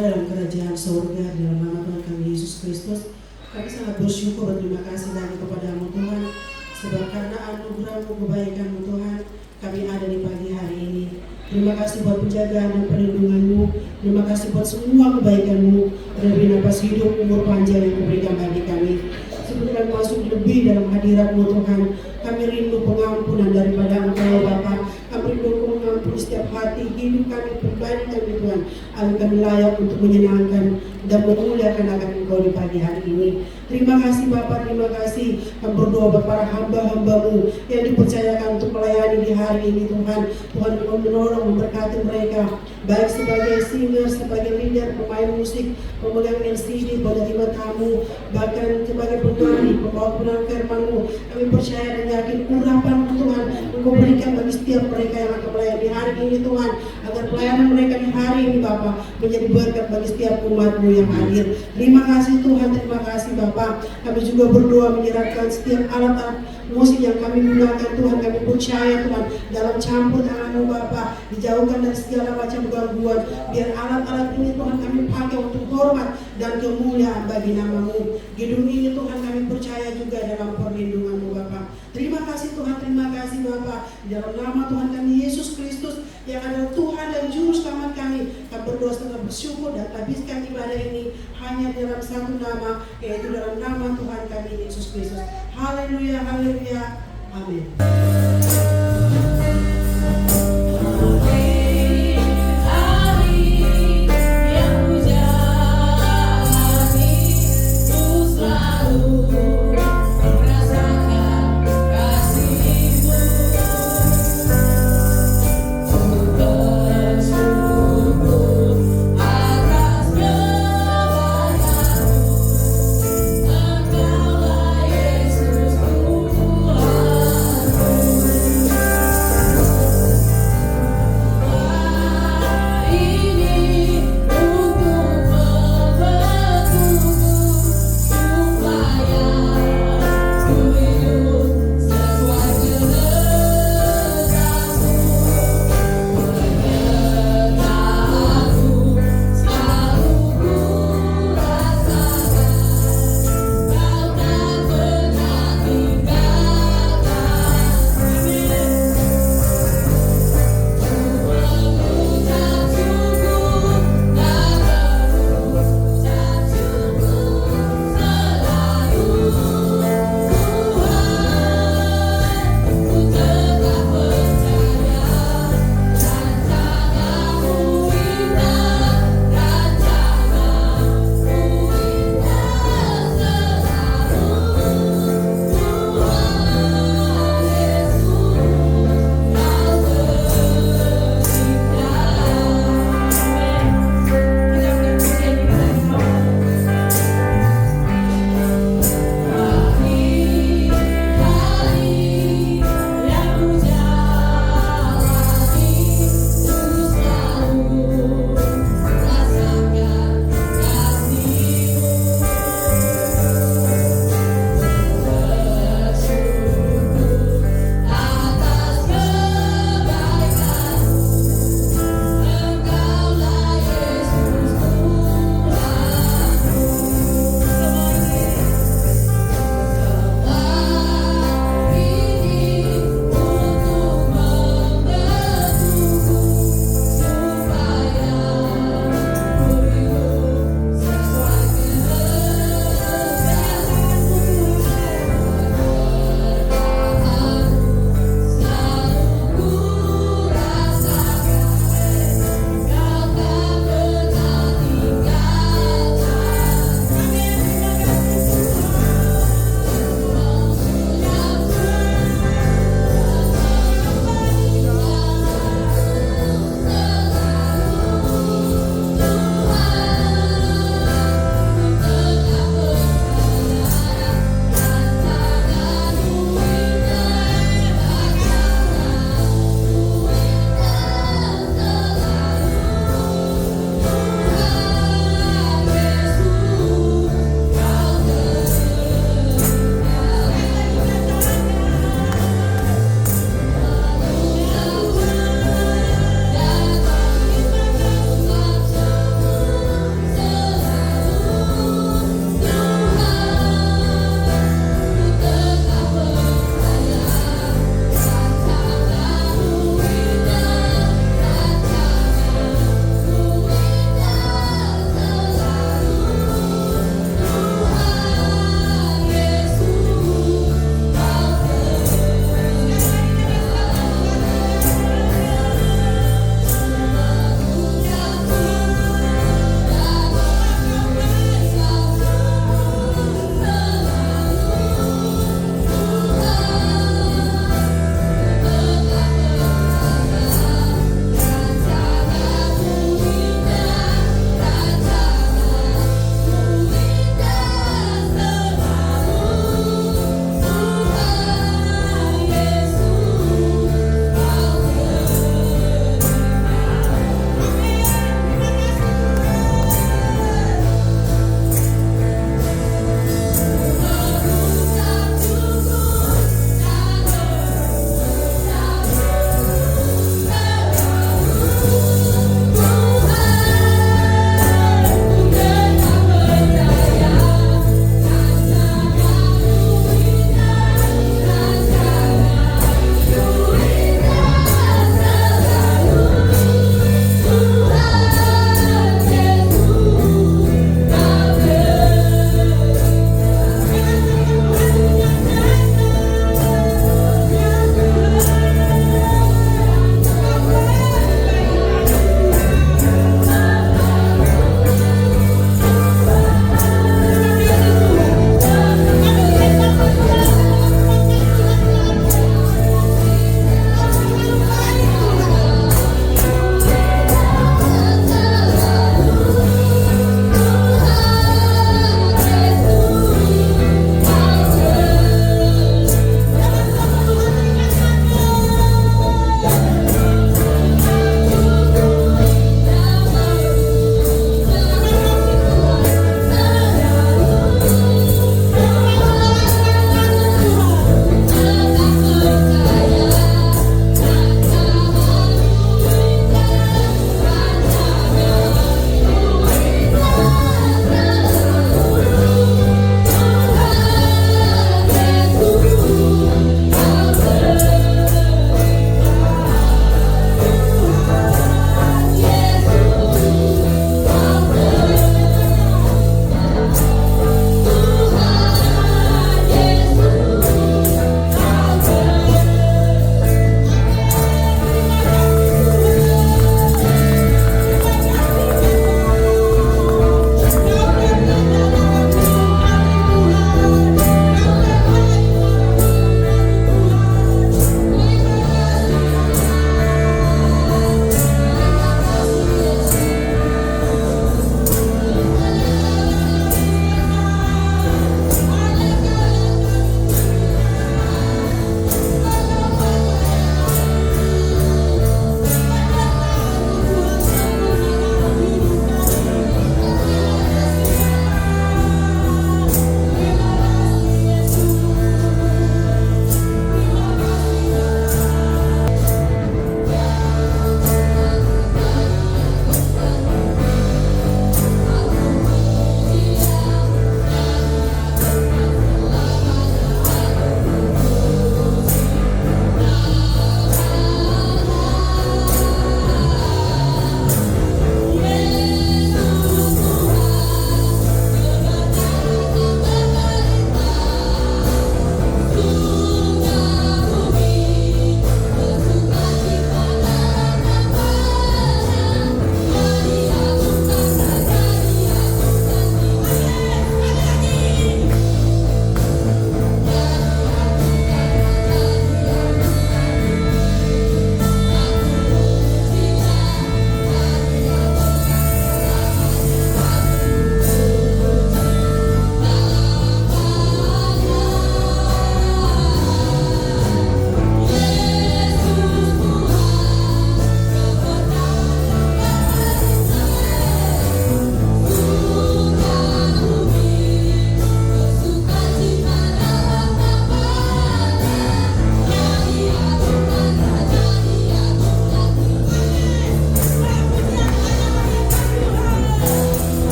dalam kerajaan surga dalam nama Tuhan kami Yesus Kristus. Kami sangat bersyukur dan terima kasih lagi kepadamu Tuhan, sebab karena anugerah-Mu, kebaikan-Mu Tuhan, kami ada di pagi hari ini. Terima kasih buat penjagaan dan perlindungan-Mu. Terima kasih buat semua kebaikan-Mu dan napas hidup umur panjang yang Kau berikan bagi kami. Sebelum kami masuk lebih dalam hadirat-Mu Tuhan, kami rindu pengampunan daripada Engkau Bapa. Kami rindu mengampuni setiap hati hidup kami, pribadi kami Tuhan, agar kami layak untuk menyenangkan dan memuliakan akan Engkau di pagi hari ini. Terima kasih Bapa, terima kasih. Kami berdoa buat para hamba-hamba-Mu yang dipercayakan untuk melayani di hari ini Tuhan. Tuhan Engkau menolong, memberkati mereka, baik sebagai singer, sebagai leader, pemain musik, pemegang LCD, penerima tamu, bahkan sebagai penyanyi, pembawa kebenaran firman-Mu. Kami percaya dan yakin urapan Tuhan Engkau berikan bagi setiap mereka yang akan melayani di hari ini Tuhan, agar pelayanan mereka di hari ini Bapa menjadi berkat bagi setiap umat-Mu yang hadir. Terima kasih Tuhan, terima kasih Bapa. Kami juga berdoa menyerahkan setiap alat-alat musik yang kami gunakan Tuhan. Kami percaya Tuhan dalam campur tangan-Mu Bapa, dijauhkan dari segala macam gangguan. Biar alat-alat ini Tuhan kami pakai untuk hormat dan kemuliaan bagi nama-Mu. Gedung ini Tuhan kami percaya juga dalam perlindungan-Mu Bapa. Terima kasih Tuhan, terima kasih Bapa. Di dalam nama Tuhan kami Yesus Kristus yang adalah Tuhan dan Juru Selamat kami, kami berdoa serta bersyukur dan habiskan ibadah ini hanya dalam satu nama, yaitu dalam nama Tuhan kami Yesus Kristus. Haleluya, haleluya, amin.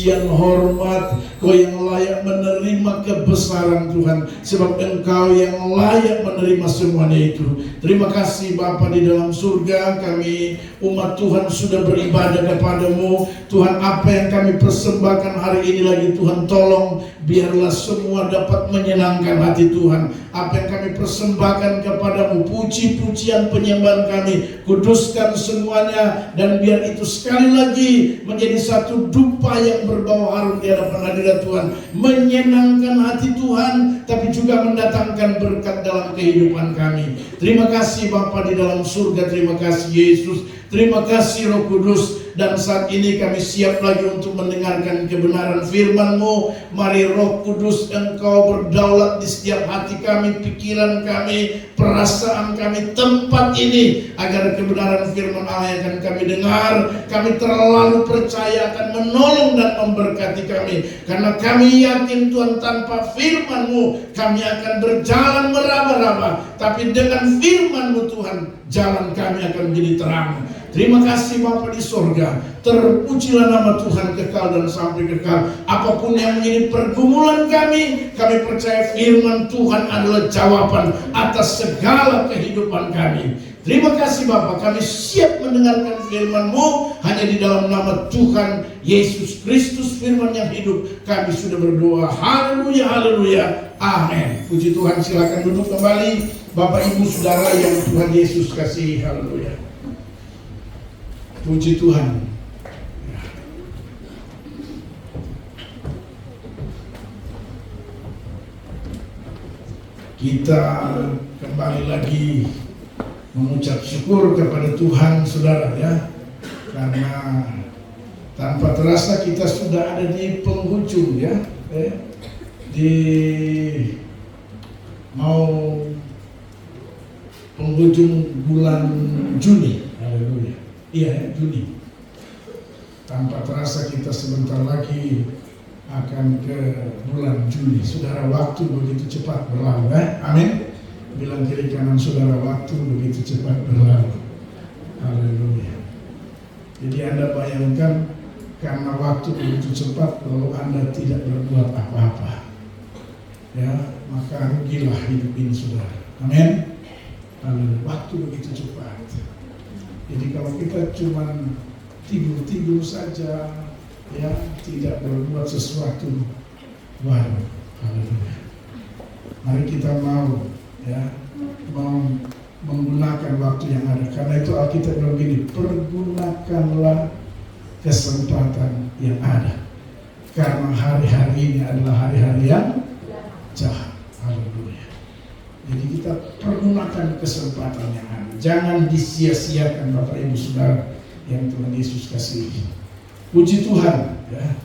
pujian, hormat. Kau yang layak menerima kebesaran Tuhan, sebab Engkau yang layak menerima semuanya itu. Terima kasih Bapa di dalam surga. Kami umat Tuhan sudah beribadah kepadamu Tuhan. Apa yang kami persembahkan hari ini lagi Tuhan, tolong biarlah semua dapat menyenangkan hati Tuhan. Apa yang kami persembahkan kepadamu, puji-pujian penyembahan kami, kuduskan semuanya, dan biar itu sekali lagi menjadi satu dupa yang berbau harum di hadapan hadirat Tuhan, menyenangkan hati Tuhan, tapi juga mendatangkan berkat dalam kehidupan kami. Terima kasih Bapa di dalam surga, terima kasih Yesus, terima kasih Roh Kudus. Dan saat ini kami siap lagi untuk mendengarkan kebenaran firman-Mu. Mari Roh Kudus, Engkau berdaulat di setiap hati kami, pikiran kami, perasaan kami, tempat ini, agar kebenaran firman Allah yang akan kami dengar, kami terlalu percaya akan menolong dan memberkati kami. Karena kami yakin Tuhan, tanpa firman-Mu kami akan berjalan meraba-raba, tapi dengan firman-Mu Tuhan, jalan kami akan menjadi terang. Terima kasih Bapa di surga. Terpujilah nama Tuhan kekal dan sampai kekal. Apapun yang menjadi pergumulan kami percaya firman Tuhan adalah jawaban atas segala kehidupan kami. Terima kasih Bapa, kami siap mendengarkan firman-Mu. Hanya di dalam nama Tuhan Yesus Kristus, firman yang hidup, kami sudah berdoa. Haleluya, haleluya, amin. Puji Tuhan, silakan duduk kembali Bapak Ibu Saudara yang Tuhan Yesus kasihi. Haleluya. Puji Tuhan. Kita kembali lagi mengucap syukur kepada Tuhan, saudara, ya, karena tanpa terasa kita sudah ada di penghujung, ya, di mau penghujung bulan Juni. Haleluya. Iya, Juni. Tanpa terasa kita sebentar lagi akan ke bulan Juli. Saudara, waktu begitu cepat berlalu, amin. Bilang kiri kanan saudara, waktu begitu cepat berlalu. Haleluya. Jadi Anda bayangkan, karena waktu begitu cepat lalu Anda tidak berbuat apa-apa, ya, maka rugilah hidup ini, saudara. Amin. Haleluya. Waktu begitu cepat. Jadi kalau kita cuma tidur-tidur saja, ya, tidak berbuat sesuatu baru. Haleluya. Mari kita mau menggunakan waktu yang ada. Karena itu Alkitab bilang begini, pergunakanlah kesempatan yang ada. Karena hari-hari ini adalah hari-hari yang jahat. Haleluya. Jadi kita pergunakan kesempatan yang ada. Jangan disia-siakan Bapak Ibu Saudara yang Tuhan Yesus kasihi. Puji Tuhan, ya.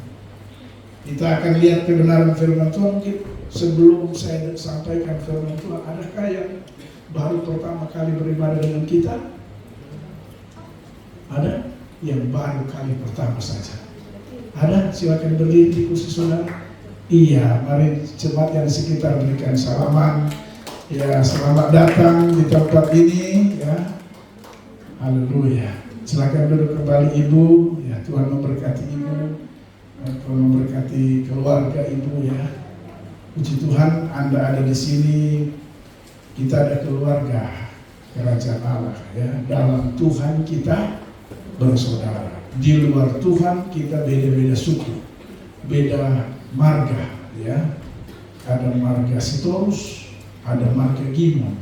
Kita akan lihat kebenaran firman Tuhan. Mungkin sebelum saya sampaikan firman Tuhan, adakah yang baru pertama kali beribadah dengan kita? Ada? Yang baru kali pertama saja. Ada? Silakan berdiri di kursi saudara. Iya, mari jemaat yang di sekitar berikan salaman. Ya, selamat datang di tempat ini, ya. Haleluya. Silakan duduk kembali Ibu. Ya, Tuhan memberkati Ibu. Tuhan memberkati keluarga Ibu, ya. Puji Tuhan, Anda ada di sini. Kita ada keluarga kerajaan Allah, ya. Dalam Tuhan kita bersaudara. Di luar Tuhan kita beda-beda suku, beda marga, ya. Ada marga Sitorus, ada marga Gimon.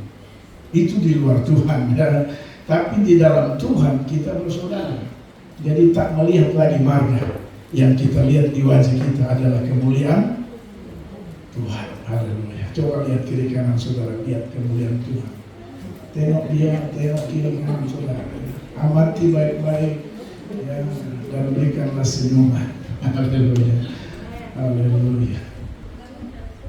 Itu di luar Tuhan, ya. Tapi di dalam Tuhan kita bersaudara. Jadi tak melihat lagi marga. Yang kita lihat di wajah kita adalah kemuliaan Tuhan. Haleluya. Coba lihat kiri kanan saudara, lihat kemuliaan Tuhan. Tengok dia, tengok kiri kanan saudara. Amati baik-baik, ya, dan berikanlah senyuman. Haleluya. Haleluya.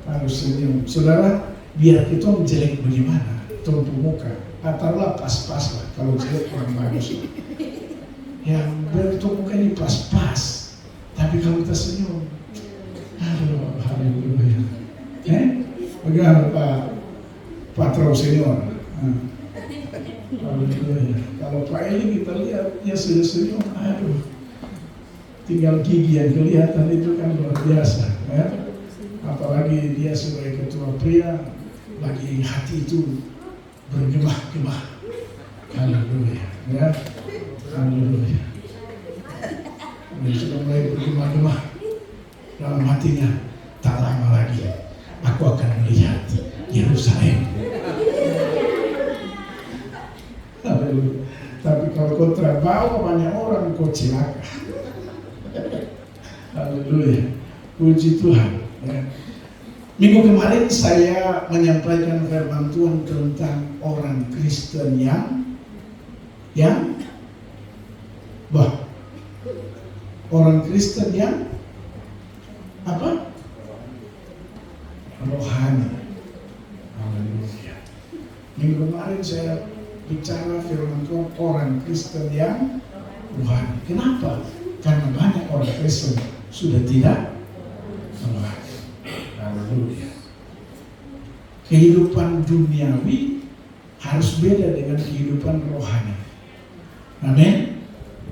Harus senyum. Saudara, biar kita jelek bagaimana, tumpu muka, taruhlah pas-pas lah. Kalau jelek kurang bagus. Yang bentuk muka ini pas-pas. Tapi kalau kita senyum, aduh, haleluya. Bagaimana Pak Patro Senior? Haleluya. Kalau Pak Eli kita lihat, dia sudah senyum, aduh. tinggal gigi yang kelihatan itu kan luar biasa, ya. Apalagi dia sebagai ketua pria, bagi hati itu bergema-gema. Haleluya, ya. Haleluya. Dan sudah mulai bergema-gema dalam hatinya, tak lama lagi aku akan melihat Yerusalem. Haleluya. Tapi kalau kau terbawa banyak orang, kau celaka. Haleluya. Puji Tuhan, ya. Minggu kemarin saya menyampaikan firman Tuhan tentang orang Kristen orang Kristen yang apa? Rohani. Haleluya. Minggu kemarin saya bicara firman Tuhan orang Kristen yang rohani. Kenapa? Karena banyak orang Kristen sudah tidak rohani. Haleluya. Kehidupan duniawi harus beda dengan kehidupan rohani. Amin.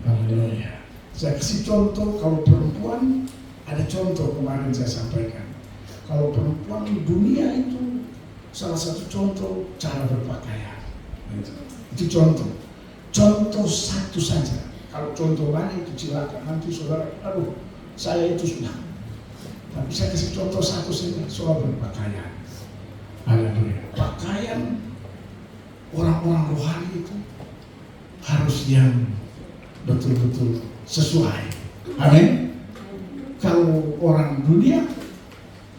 Haleluya. Saya kasih contoh, kalau perempuan, ada contoh kemarin saya sampaikan. Kalau perempuan di dunia itu salah satu contoh cara berpakaian. Itu contoh. Contoh satu saja. Kalau contoh lain itu celaka. Nanti saudara, aduh, saya itu sudah. Tapi saya kasih contoh satu saja soal berpakaian. Haleluya. Pakaian orang-orang rohani itu harus yang betul-betul sesuai. Amin. Kalau orang dunia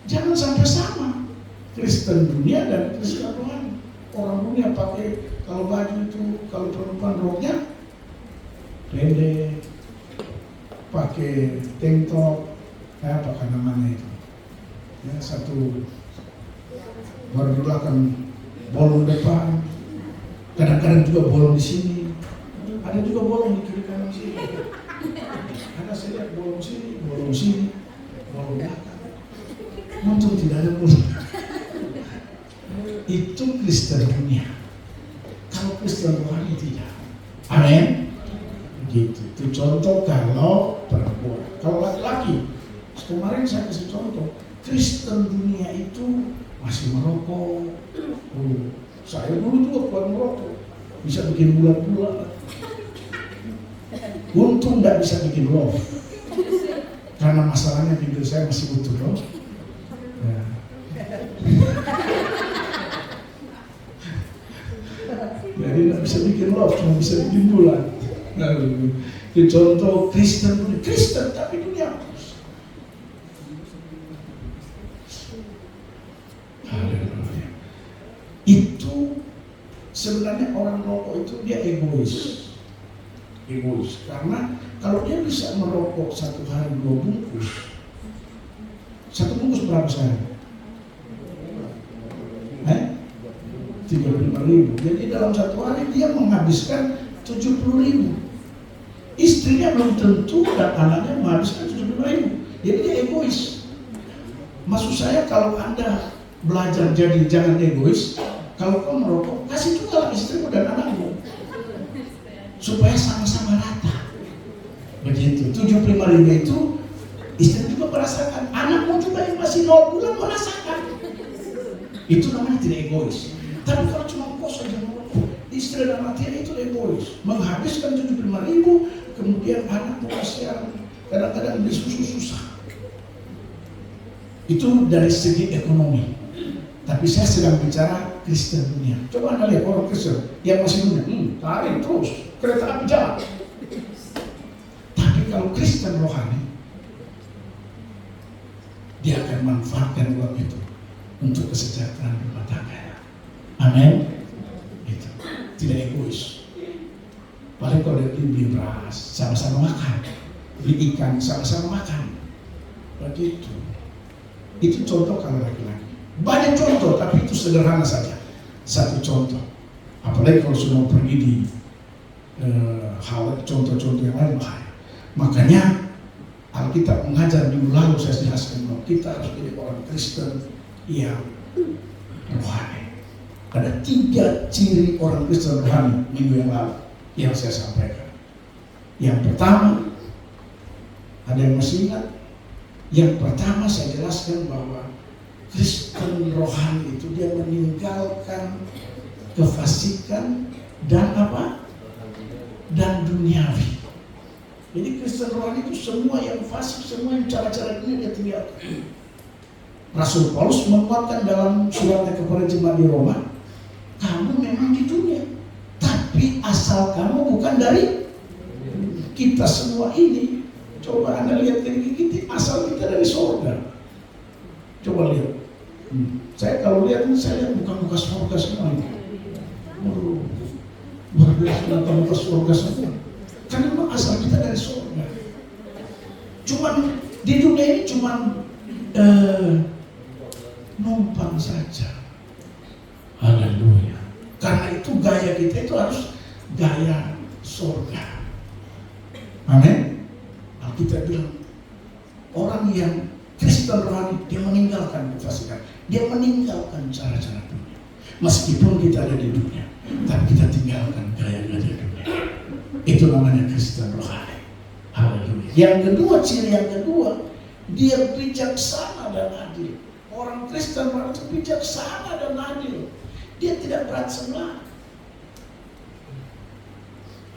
jangan sampai sama. Kristen dunia dan Kristen rohani. Orang dunia pakai, kalau baju itu, kalau perempuan roknya pendek, pakai tank top, apa kan namanya itu? Ya, satu baru di belakang, bolong depan, kadang-kadang juga bolong di sini, ada juga bolong di kiri kanan sini. Ada saya lihat bolong sini, bolong sini, bolong belakang. Untung tidak ada bolong. Itu Kristen dunia. Kalau Kristen rohani tidak. Amin. Gitu. Itu contoh kalau perempuan. Kalau laki-laki, kemarin saya kasih contoh. Kristen dunia itu masih merokok. Saya dulu juga keluar merokok, bisa bikin bulat-bulat. Untung nggak bisa bikin love, karena masalahnya bibir saya masih butuh love. Ya. Jadi nggak bisa bikin love, cuma bisa bikin bulat. Nah, itu contoh Kristen tapi dunia. Haleluya. Itu sebenarnya orang rokok itu dia egois, karena kalau dia bisa merokok satu hari 2 bungkus, satu bungkus berapa sehari? 35.000. Jadi dalam satu hari dia menghabiskan 70.000. Istrinya belum tentu dan anaknya menghabiskan 75.000. Jadi dia egois. Maksud saya, kalau Anda belajar jadi jangan egois, kalau kau merokok, kasih juga istrimu dan anakmu supaya sama-sama rata. Begitu. 75.000 itu istri juga merasakan, anakmu juga yang masih 0 bulan merasakan. Itu namanya tidak egois. Tapi kalau cuma kau saja merokok, istri dan anaknya itu egois, menghabiskan 75.000, kemudian anakmu kasihan, kadang-kadang beli susu susah. Itu dari segi ekonomi. Tapi saya sedang bicara Kristen dunia. Coba Anda lihat orang Kristen yang masih muda, tarik terus, kereta api jalan. Tapi kalau Kristen rohani, dia akan manfaatkan uang itu untuk kesejahteraan rumah tangga. Amin. Itu tidak egois. Paling kalau dia beli beras, sama-sama makan, beli ikan, sama-sama makan. Begitu. Itu contoh kalau laki-laki. Banyak contoh, tapi itu sederhana saja. Satu contoh. Apalagi kalau sudah mau pergi di hal contoh-contoh yang lain bahaya. Makanya Alkitab mengajar minggu lalu saya jelaskan bahwa kita harus jadi orang Kristen yang rohani. Ada 3 ciri orang Kristen rohani minggu yang lalu yang saya sampaikan. Yang pertama Ada yang masih ingat? Yang pertama saya jelaskan bahwa Kristen rohani itu dia meninggalkan kefasikan dan apa? Dan duniawi. Jadi Kristen rohani itu semua yang fasik, semua yang cara-cara dunia dia tinggalkan. Rasul Paulus menguatkan dalam suratnya kepada jemaat di Roma, kamu memang di dunia, tapi asal kamu bukan dari kita semua ini. Coba Anda lihat diri kita, asal kita dari surga. Coba lihat. Saya kalau lihat, saya lihat muka-muka surga semua ini. Luar biasa muka surga semua. Karena memang asal kita dari surga. Cuman di dunia ini cuman numpang saja. Haleluya. Karena itu gaya kita itu harus gaya surga. Amin. Alkitab bilang orang yang Kristen rohani dia meninggalkan kefasikan, dia meninggalkan cara-cara dunia. Meskipun kita ada di dunia, tapi kita tinggalkan gaya-gaya dunia. Itu namanya Kristen rohani. Haleluya. Yang kedua, ciri yang kedua, dia bijaksana dan adil. Orang Kristen rohani itu bijaksana dan adil. Dia tidak berat sebelah.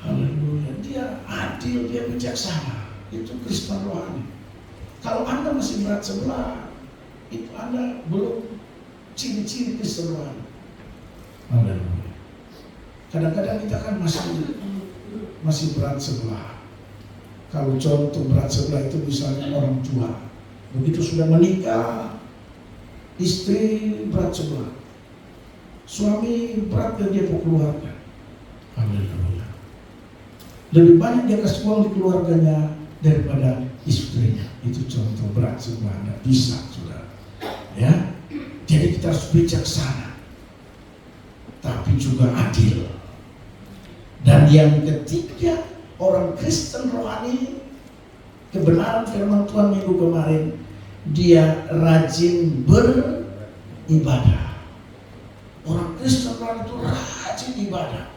Haleluya. Dia adil, dia bijaksana. Itu Kristen rohani. Kalau Anda masih berat sebelah, itu Anda belum ciri-ciri Kristen rohani. Haleluya. Kadang-kadang kita kan masih berat sebelah. Kalau contoh berat sebelah itu misalnya orang tua, begitu sudah menikah, istri berat sebelah, suami berat dan dia mau keluarga. Haleluya. Lebih banyak dia kasih uang di keluarganya daripada istrinya. Itu contoh berat sebelah. Tidak bisa, saudara. Ya, jadi kita harus bijaksana, tapi juga adil. Dan yang ketiga, orang Kristen rohani, kebenaran firman Tuhan minggu kemarin, dia rajin beribadah. Orang Kristen rohani itu rajin ibadah.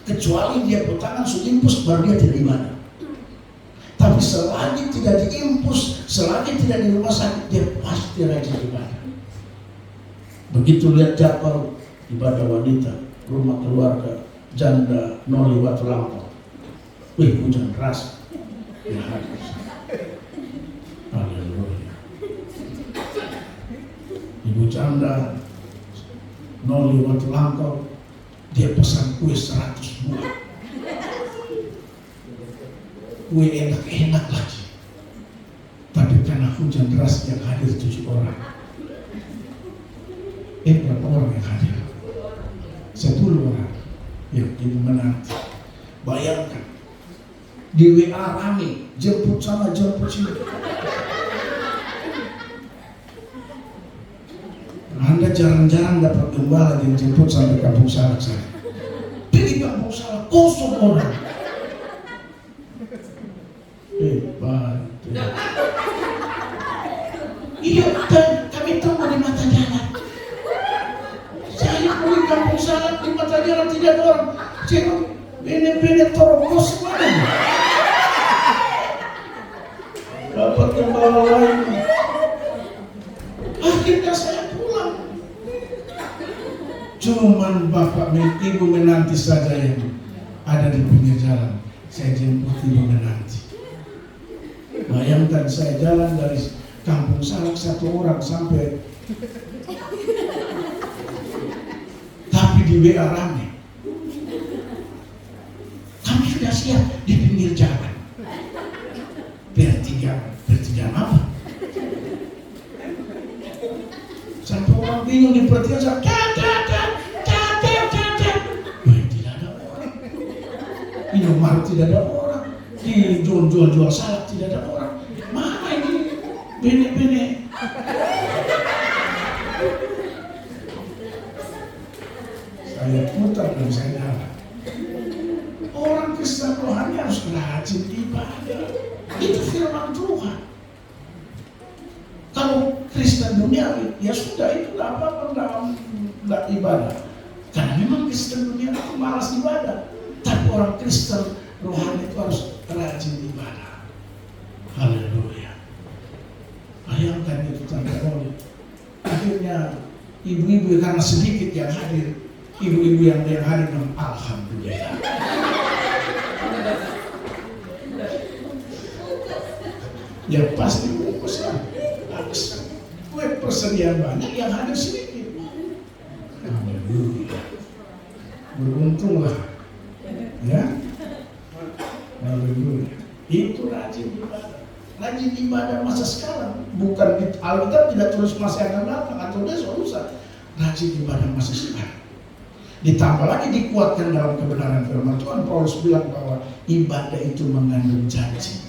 Kecuali dia bertangan sudimpus baru dia tidak ibadah. Tapi selagi tidak diimpus, selagi tidak di rumah sakit, dia pasti rajin ibadah. Begitu lihat jadwal ibadah wanita, rumah keluarga, janda, noli, waktu lampau. Wih, hujan deras. Ya, haleluya. Ibu janda, noli, waktu lampau, dia pesan kue 100 buah. Kue enak-enak lagi. Tapi karena hujan deras yang hadir 7 orang. Berapa orang yang hadir? 10 orang. Ya, ibu menanti. Bayangkan, di WA rame, jemput sana, jemput sini. Anda jarang-jarang dapat gembala yang jemput sampai kampung salak saya. Di kampung salak kosong orang. Hebat. Iya, kami tunggu di mata jalan. Saya pergi kampung salak di mata jalan tidak ada orang. Saya bener-bener terobos mana? Dapat gembala lain. Akhirnya saya pulang. Cuman bapak ibu menanti saja yang ada di pinggir jalan. Saya jemput ibu menanti. Bayangkan saya jalan dari kampung salak 1 orang sampai, tapi di WA rame. Kami sudah siap di pinggir jalan. Bertiga apa? Sampai orang bingung di pertigaan saya, tidak ada orang. Indomaret tidak ada orang. Di jual salak tidak ada orang. Mana ini bene-bene? Saya putar dan saya jalan. Orang Kristen rohani harus rajin ibadah. Itu firman Tuhan. Kalau Kristen duniawi, ya sudah itu tidak apa-apa dalam ibadah. Karena memang Kristen dunia itu malas ibadah. Tapi orang Kristen rohani itu harus rajin ibadah. Haleluya. Bayangkan itu teman-teman. Akhirnya ibu-ibu karena sedikit yang hadir, ibu-ibu yang hadir, alhamdulillah. Ya pasti bungkus lah. Kue persediaan banyak, yang hadir sedikit. Haleluya. Beruntunglah. Ya. Haleluya. Itu rajin ibadah. Rajin ibadah masa sekarang. Bukan Alkitab tidak tulis masa yang akan datang atau besok lusa. Rajin ibadah masa sekarang. Ditambah lagi dikuatkan dalam kebenaran firman Tuhan. Paulus bilang bahwa ibadah itu mengandung janji.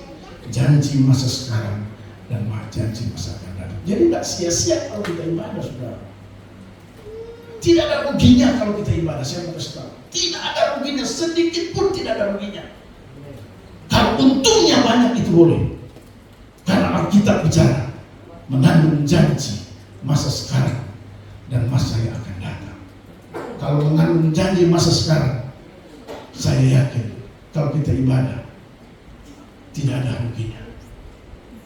Janji masa sekarang dan janji masa akan datang. Jadi tidak sia-sia kalau kita ibadah, saudara. Tidak ada ruginya kalau kita ibadah. Saya mau kasih tahu. Tidak ada ruginya, sedikit pun tidak ada ruginya. Kalau untungnya banyak itu boleh. Karena Alkitab bicara mengandung janji masa sekarang dan masa yang akan datang. Kalau mengandung janji masa sekarang, saya yakin kalau kita ibadah tidak ada ruginya.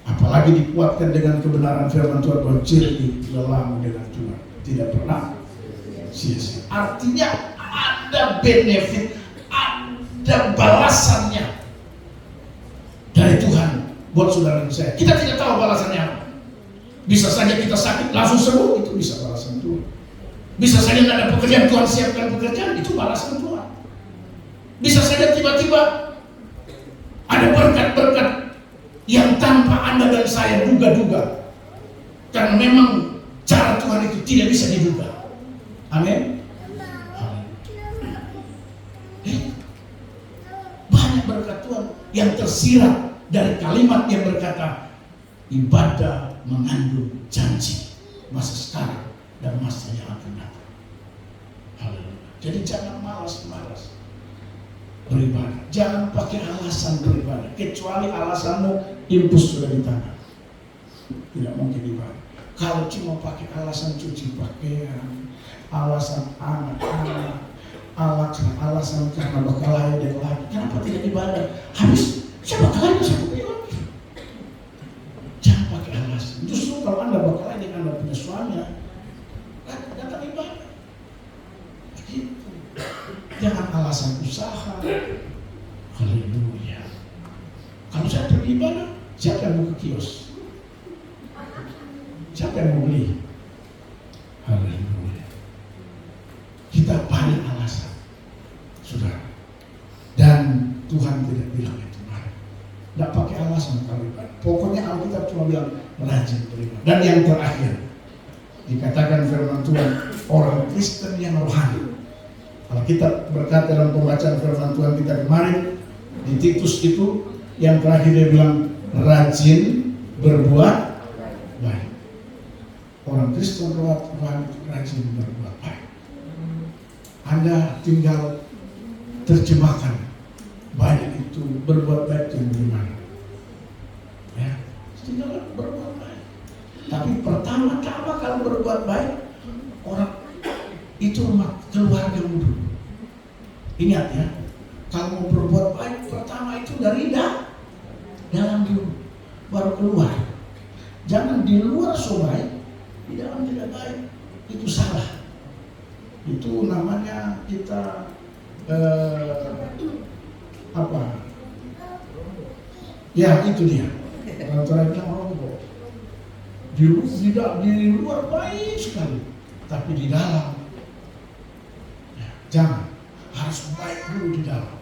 Apalagi dikuatkan dengan kebenaran firman Tuhan bahwa ciri lelamu dengan Tuhan tidak pernah sia-sia. Artinya ada benefit, ada balasannya dari Tuhan buat saudara dan saya. Kita tidak tahu balasannya apa. Bisa saja kita sakit langsung sembuh, itu bisa balasan Tuhan. Bisa saja tidak ada pekerjaan, Tuhan siapkan pekerjaan, itu balasan Tuhan. Bisa saja tiba-tiba ada berkat-berkat yang tanpa Anda dan saya duga-duga. Karena memang cara Tuhan itu tidak bisa diduga. Amin. Banyak berkat Tuhan yang tersirat dari kalimat yang berkata ibadah mengandung janji masa sekarang dan masa yang akan datang. Haleluya. Jadi jangan malas-malas beribadah. Jangan pakai alasan beribadah. Kecuali alasanmu impus sudah di tangan. Tidak mungkin ibadah. Kalau cuma pakai alasan cuci pakaian, alasan anak-anak, alasan karena bakal lahir lagi, kenapa tidak ibadah? Habis siapa bakal lahir satu periode? Jangan pakai alasan. Justru kalau Anda bakal lahir dengan Anda punya suami, datang ibadah. Begitu. Jangan alasan usaha. Haleluya. Kalau saya pergi ibadah, siapa yang mau ke kios? Siapa yang mau beli? Haleluya. Kita banyak alasan, saudara. Dan Tuhan tidak bilang itu baik. Tidak pakai alasan kalau ibadah. Pokoknya Alkitab cuma bilang rajin beribadah. Dan yang terakhir, dikatakan firman Tuhan, orang Kristen yang rohani. Kalau kita berkata dalam pembacaan firman Tuhan kita kemarin di Titus itu, yang terakhir dia bilang rajin berbuat baik. Orang Kristen rohani rajin berbuat baik. Anda tinggal terjemahkan baik itu berbuat baik itu bagaimana? Ya, tinggal berbuat baik. Tapi pertama-tama kalau berbuat baik, orang itu rumah keluargamu dulu. Ingat ya, kalau mau berbuat baik pertama itu dari dalam dulu, baru keluar. Jangan di luar so baik, di dalam tidak baik, itu salah. Itu namanya kita ya itu dia. Kalau orang bilang rombong. Di luar baik sekali, tapi di dalam ya, jangan. Harus baik dulu di dalam.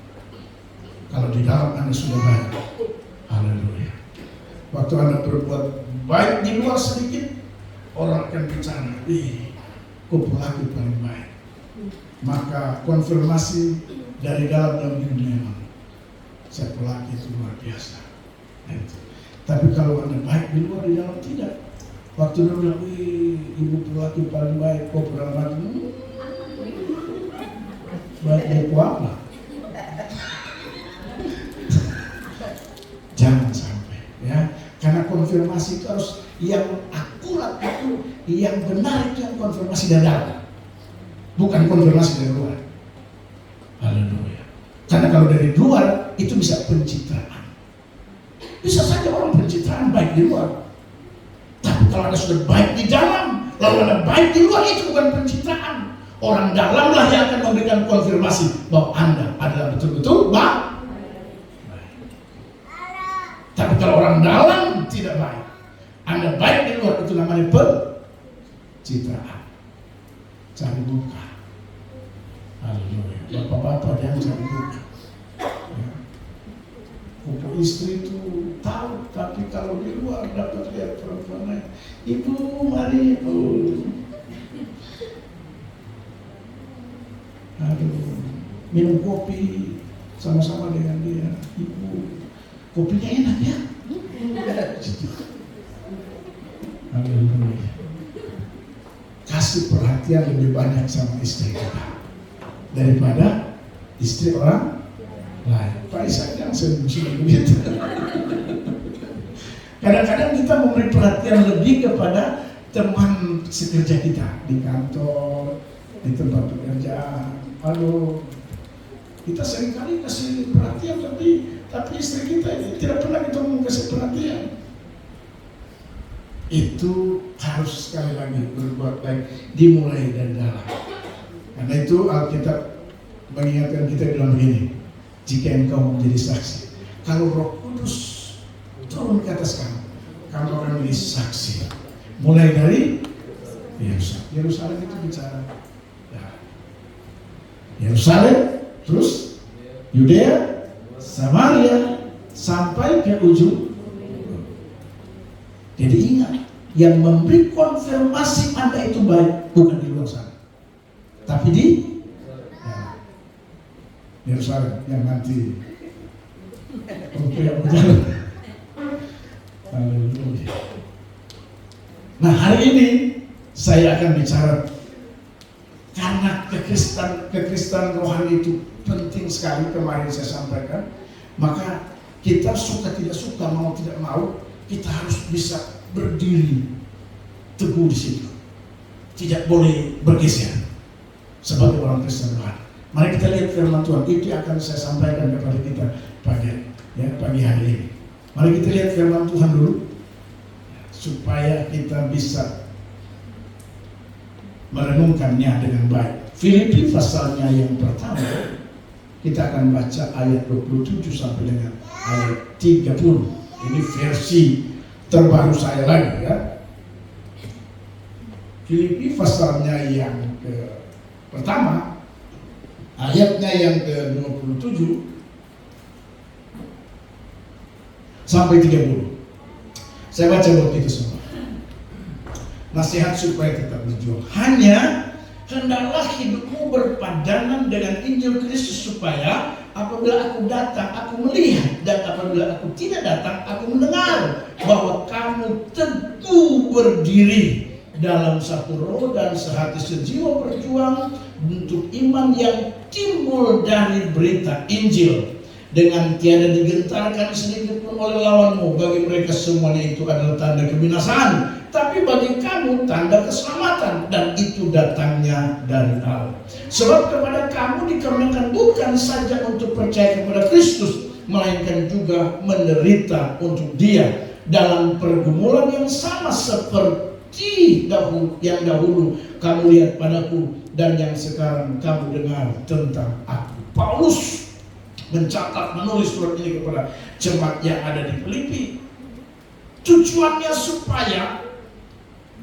Kalau di dalam Anda sudah baik, haleluya. Waktu Anda berbuat baik di luar sedikit, orang akan bicara, kau pelaki paling baik. Maka konfirmasi dari dalam dunia memang saya pelaki itu luar biasa. Tapi kalau Anda baik di luar, di dalam tidak. Waktu dia bilang, ibu pelaki paling baik, kau pernah mati. Baik apa? Jangan sampai, ya. Karena konfirmasi itu harus yang akurat itu, yang benar itu yang konfirmasi dari dalam. Bukan konfirmasi dari luar. Haleluya. Karena kalau dari luar itu bisa pencitraan. Bisa saja orang pencitraan baik di luar, tapi kalau Anda sudah baik di dalam, lalu Anda baik di luar, itu bukan pencitraan. Orang dalamlah yang akan memberikan konfirmasi bahwa Anda adalah betul-betul baik. Tapi kalau orang dalam tidak baik, Anda baik di luar, itu namanya pencitraan, cari muka. Haleluya. Bapak-bapak jangan cari muka. Untuk istri itu tahu, tapi kalau di luar dapat lihat perempuan lain, ibu mari ibu, aduh, minum kopi sama-sama dengan dia, ibu, kopinya enak ya. Haleluya. Kasih perhatian lebih banyak sama istri kita daripada istri orang lain. Pak Ishak yang sering begitu. Kadang-kadang kita memberi perhatian lebih kepada teman sekerja kita di kantor, di tempat pekerjaan. Aduh, kita seringkali kasih perhatian tapi istri kita ini tidak pernah kita mau kasih perhatian. Itu harus sekali lagi berbuat baik, dimulai dari dalam. Karena itu Alkitab mengingatkan kita dalam begini. Jika engkau menjadi saksi, kalau Roh Kudus turun ke atas kamu, kamu akan menjadi saksi. Mulai dari Yerusalem. Yerusalem itu bicara Yerusalem, terus Yudea, Samaria, sampai ke ujung. Jadi ingat, yang memberi konfirmasi Anda itu baik bukan di luar sana, tapi di Yerusalem yang nanti yang berjalan. Haleluya. Nah, hari ini saya akan bicara karena kekristenan rohani itu penting sekali. Kemarin saya sampaikan, maka kita suka tidak suka, mau tidak mau, kita harus bisa berdiri teguh di situ, tidak boleh bergeser sebagai orang Kristen rohani. Mari kita lihat firman Tuhan, itu akan saya sampaikan kepada kita pagi hari ini. Mari kita lihat firman Tuhan dulu, supaya kita bisa merenungkannya dengan baik. Filipi pasalnya yang pertama, kita akan baca ayat 27 sampai dengan ayat 30. Ini versi terbaru saya lagi ya. Filipi pasalnya yang pertama, ayatnya yang ke-27 sampai 30. Saya baca buat kita semua. Nasihat supaya tetap berjuang. Hanya hendaklah hidupmu berpadanan dengan Injil Kristus, supaya apabila aku datang, aku melihat, dan apabila aku tidak datang, aku mendengar bahwa kamu teguh berdiri dalam satu roh dan sehati sejiwa berjuang untuk iman yang timbul dari berita Injil, dengan tiada digentarkan sedikit pun oleh lawanmu. Bagi mereka semuanya itu adalah tanda kebinasaan, tapi bagi kamu tanda keselamatan, dan itu datangnya dari Allah. Sebab kepada kamu dikarenakan bukan saja untuk percaya kepada Kristus, melainkan juga menderita untuk Dia dalam pergumulan yang sama seperti yang dahulu kamu lihat padaku, dan yang sekarang kamu dengar tentang aku. Paulus mencatat, menulis surat ini kepada jemaat yang ada di Filipi. Tujuannya supaya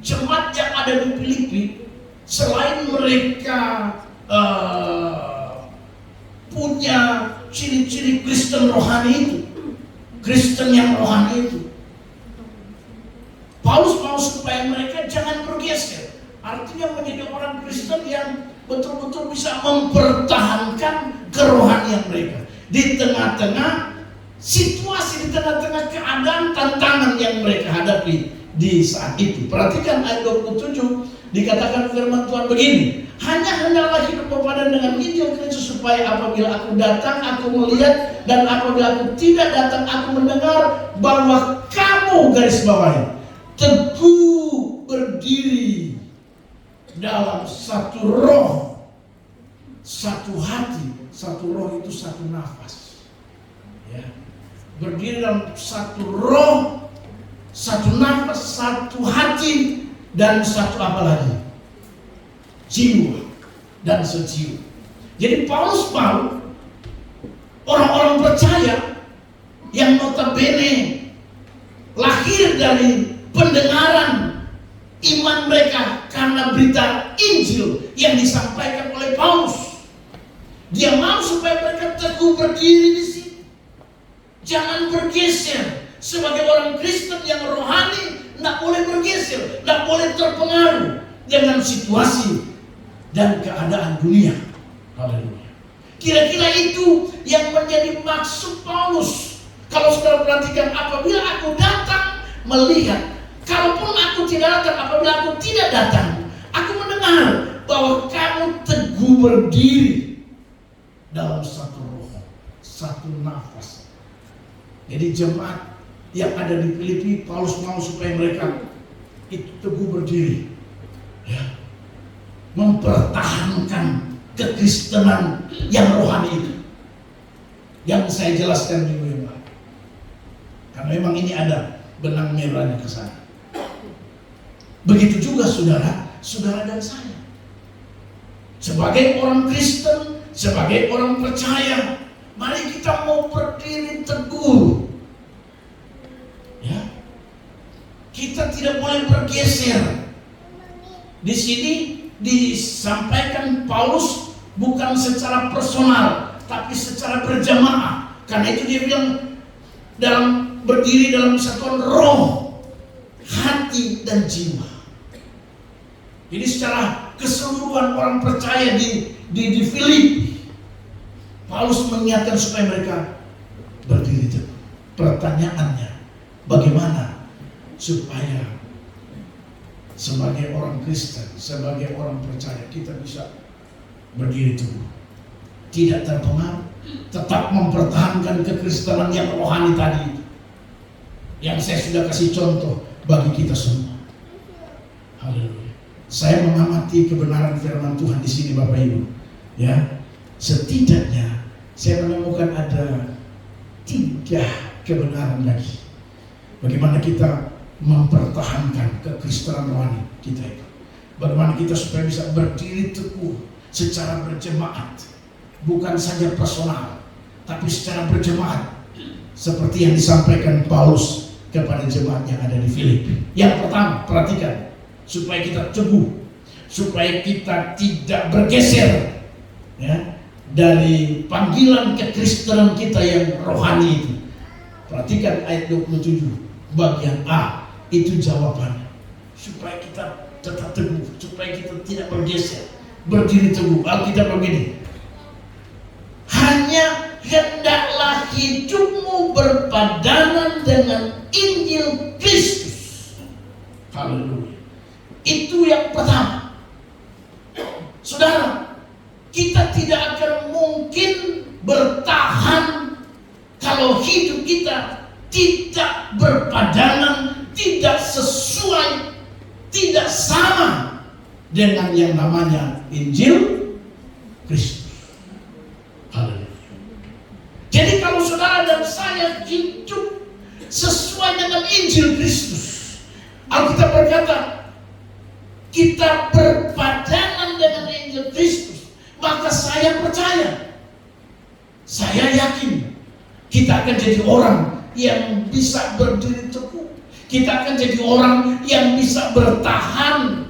jemaat yang ada di Filipi, selain mereka punya ciri-ciri Kristen rohani itu, Kristen yang rohani itu, Paulus mau supaya mereka jangan bergeser. Artinya menjadi orang Kristen yang betul-betul bisa mempertahankan kerohanian mereka di tengah-tengah situasi, di tengah-tengah keadaan tantangan yang mereka hadapi di saat itu. Perhatikan ayat 27, dikatakan firman Tuhan begini, hanya hendaklah hidup berpadan dengan Injil Kristus, supaya apabila aku datang, aku melihat, dan apabila aku tidak datang, aku mendengar bahwa kamu, garis bawahi, teguh berdiri dalam satu roh, satu hati. Satu roh itu satu nafas, ya. berdiri dalam satu roh, satu nafas, satu hati, dan satu apa lagi? Jiwa dan sejiwa. Jadi Paulus mau orang-orang percaya yang notabene lahir dari pendengaran iman mereka karena berita Injil yang disampaikan oleh Paulus. Dia mau supaya mereka teguh berdiri di sini. Jangan bergeser. Sebagai orang Kristen yang rohani, tidak boleh bergeser, tidak boleh terpengaruh dengan situasi dan keadaan dunia. Haleluya. Kira-kira itu yang menjadi maksud Paulus. Kalau saudara perhatikan, apabila aku datang melihat, kalaupun aku tidak datang, apabila aku tidak datang, aku mendengar bahwa kamu teguh berdiri dalam satu roh, satu nafas. Jadi jemaat yang ada di Filipi, Paulus mau supaya mereka itu teguh berdiri, ya, mempertahankan kekristenan yang rohani itu, yang saya jelaskan minggu yang lalu. Karena memang ini ada benang merahnya ke sana. Begitu juga saudara dan saya. Sebagai orang Kristen, sebagai orang percaya, mari kita mau berdiri teguh. Ya. Kita tidak boleh bergeser. Di sini disampaikan Paulus bukan secara personal, tapi secara berjamaah. Karena itu dia bilang berdiri dalam satuan roh, hati dan jiwa. Jadi secara keseluruhan orang percaya di Filipi, Paulus mengingatkan supaya mereka berdiri teguh. Pertanyaannya, bagaimana supaya sebagai orang Kristen, sebagai orang percaya, kita bisa berdiri teguh, tidak terpengaruh, tetap mempertahankan kekristenan yang rohani tadi itu, yang saya sudah kasih contoh bagi kita semua. Haleluya. Saya mengamati kebenaran firman Tuhan di sini, Bapak Ibu. Ya, setidaknya saya menemukan ada 3 kebenaran lagi. Bagaimana kita mempertahankan kekristenan rohani kita itu. Bagaimana kita supaya bisa berdiri teguh secara berjemaat. Bukan saja personal, tapi secara berjemaat. Seperti yang disampaikan Paulus kepada jemaat yang ada di Filipi. Yang pertama, perhatikan, supaya kita teguh, supaya kita tidak bergeser, ya, dari panggilan kekristenan kita yang rohani itu. Perhatikan ayat 27 bagian A, itu jawabannya. Supaya kita tetap teguh, supaya kita tidak bergeser, berdiri teguh. Alkitab begini, hanya hendaklah hidupmu berpadanan dengan Injil Kristus. Haleluya. Itu yang pertama. Saudara, kita tidak akan mungkin bertahan kalau hidup kita tidak berpadanan, tidak sesuai, tidak sama dengan yang namanya Injil Kristus. Haleluya. Jadi kalau saudara dan saya hidup sesuai dengan Injil Kristus, Alkitab berkata kita berpadanan dengan Injil Kristus, maka saya percaya, saya yakin kita akan jadi orang yang bisa berdiri teguh. Kita akan jadi orang yang bisa bertahan,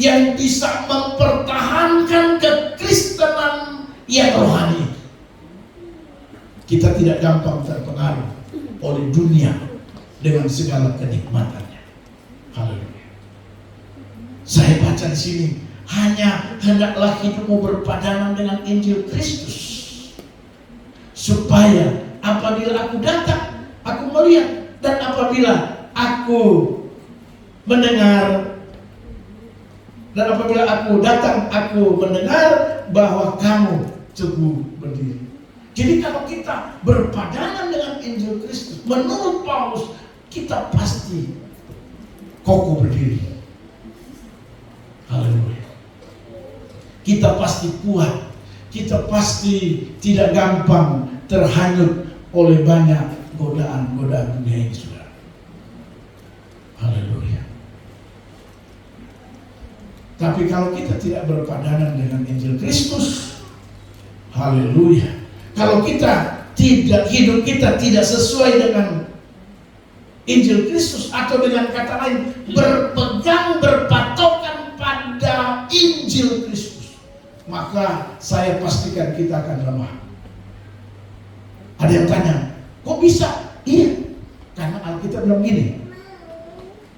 yang bisa mempertahankan kekristenan yang rohani. Kita tidak gampang terpengaruh oleh dunia dengan segala kenikmatannya. Haleluya. Saya baca di sini, hanya hendaklah hidupmu berpadanan dengan Injil Kristus, supaya apabila aku datang, aku melihat, dan apabila aku mendengar, dan apabila aku datang, aku mendengar bahwa kamu teguh berdiri. Jadi kalau kita berpadanan dengan Injil Kristus, menurut Paulus, kita pasti kokoh berdiri. Haleluya. Kita pasti kuat. Kita pasti tidak gampang terhanyut oleh banyak godaan-godaan dunia ini, saudara. Haleluya. Tapi kalau kita tidak berpadanan dengan Injil Kristus, haleluya. Kalau kita tidak, hidup kita tidak sesuai dengan Injil Kristus, atau dengan kata lain berpegang, berpatokan pada Injil Kristus, maka saya pastikan kita akan lemah. Ada yang tanya, kok bisa? Iya, karena Alkitab bilang gini,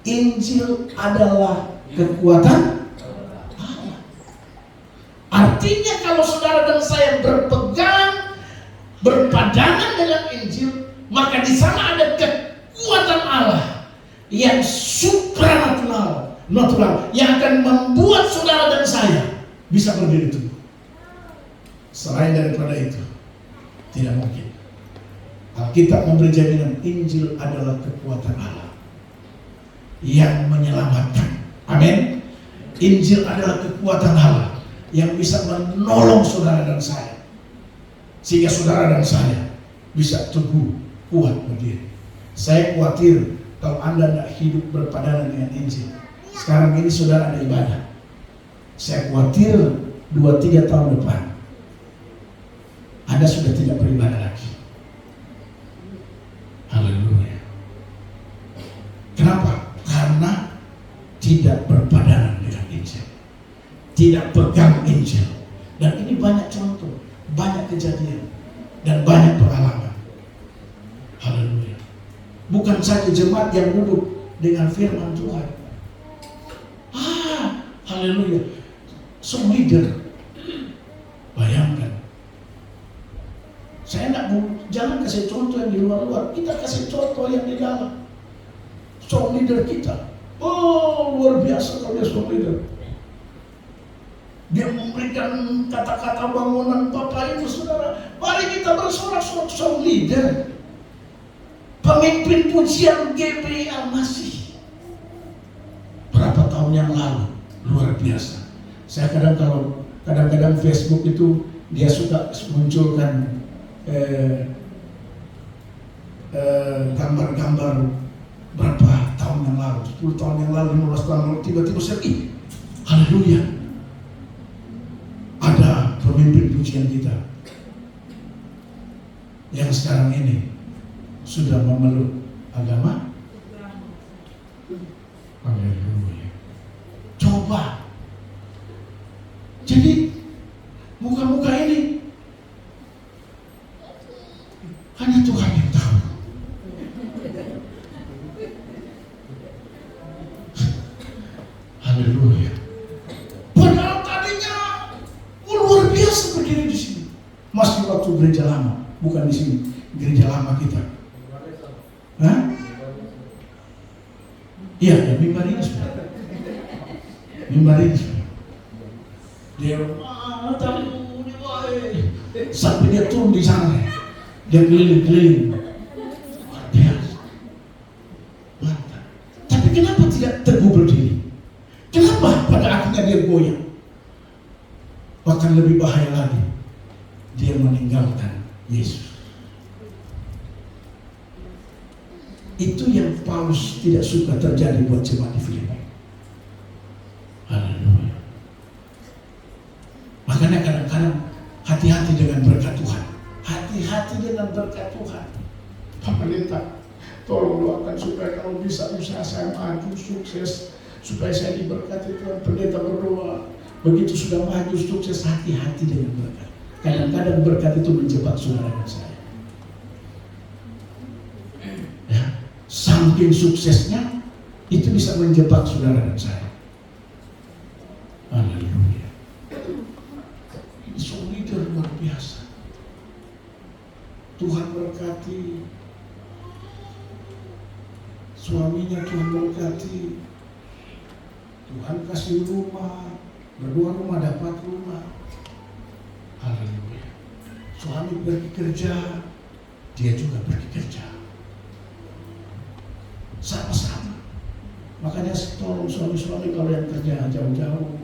Injil adalah kekuatan Allah. Artinya kalau saudara dan saya berpegang, berpadanan dengan Injil, maka di sana ada kekuatan Allah yang supranatural, yang akan membuat saudara dan saya bisa berdiri teguh. Selain daripada itu, tidak mungkin. Alkitab memberi jaminan Injil adalah kekuatan Allah yang menyelamatkan. Amin. Injil adalah kekuatan Allah yang bisa menolong saudara dan saya, sehingga saudara dan saya bisa teguh, kuat berdiri. Saya khawatir kalau Anda tidak hidup berpadanan dengan Injil. Sekarang ini saudara ada ibadah, saya khawatir 2-3 tahun depan Anda sudah tidak beribadah lagi. Haleluya. Kenapa? Karena tidak berpadanan dengan Injil, tidak pegang Injil. Dan ini banyak contoh, banyak kejadian, dan banyak pengalaman. Haleluya. Bukan saja jemaat yang duduk dengan firman Tuhan. Haleluya. Some leader, bayangkan. Saya jangan kasih contoh yang di luar-luar, kita kasih contoh yang di dalam. Some leader kita, luar biasa kalau dia some leader. Dia memberikan kata-kata bangunan Bapak Ibu Saudara. Mari kita bersorak-sorak, some leader. Pemimpin pujian GBI masih berapa tahun yang lalu, luar biasa. Saya kadang-kadang Facebook itu dia suka munculkan gambar-gambar berapa tahun yang lalu, 10 tahun yang lalu, 15 tahun yang lalu, tiba-tiba saya, haleluya, ada pemimpin pujian kita yang sekarang ini sudah memeluk agama. Haleluya. Coba. Jadi muka-muka ini hanya Tuhan yang tahu. Haleluya. Padahal tadinya luar biasa berdiri di sini. Masih waktu gereja lama, bukan di sini, gereja lama kita. Iya, ya, mimbar ini sudah. Dia sampai dia turun di sana, dia keliling-keliling. Luar biasa. Mantap. Tapi kenapa tidak teguh berdiri? Kenapa pada akhirnya dia goyang? Bahkan lebih bahaya lagi, dia meninggalkan Yesus. Itu yang Paulus tidak suka terjadi buat jemaat di Filipi. Haleluya. Makanya kadang-kadang hati-hati dengan berkat Tuhan. Hati-hati dengan berkat Tuhan. Pak Pendeta, tolong doakan supaya kalau bisa usaha saya maju sukses, supaya saya diberkati Tuhan. Pendeta berdoa. Begitu sudah maju sukses, hati-hati dengan berkat. Kadang-kadang berkat itu menjebak saudara dan saya. Saking suksesnya itu bisa menjebak saudara dan saya. Haleluya. Ini seorang leader luar biasa. Tuhan berkati suaminya, Tuhan berkati, Tuhan kasih rumah, berdua rumah dapat rumah. Haleluya. Suami pergi kerja, dia juga pergi kerja. Sama-sama. Makanya tolong suami-suami kalau yang kerja jauh-jauh,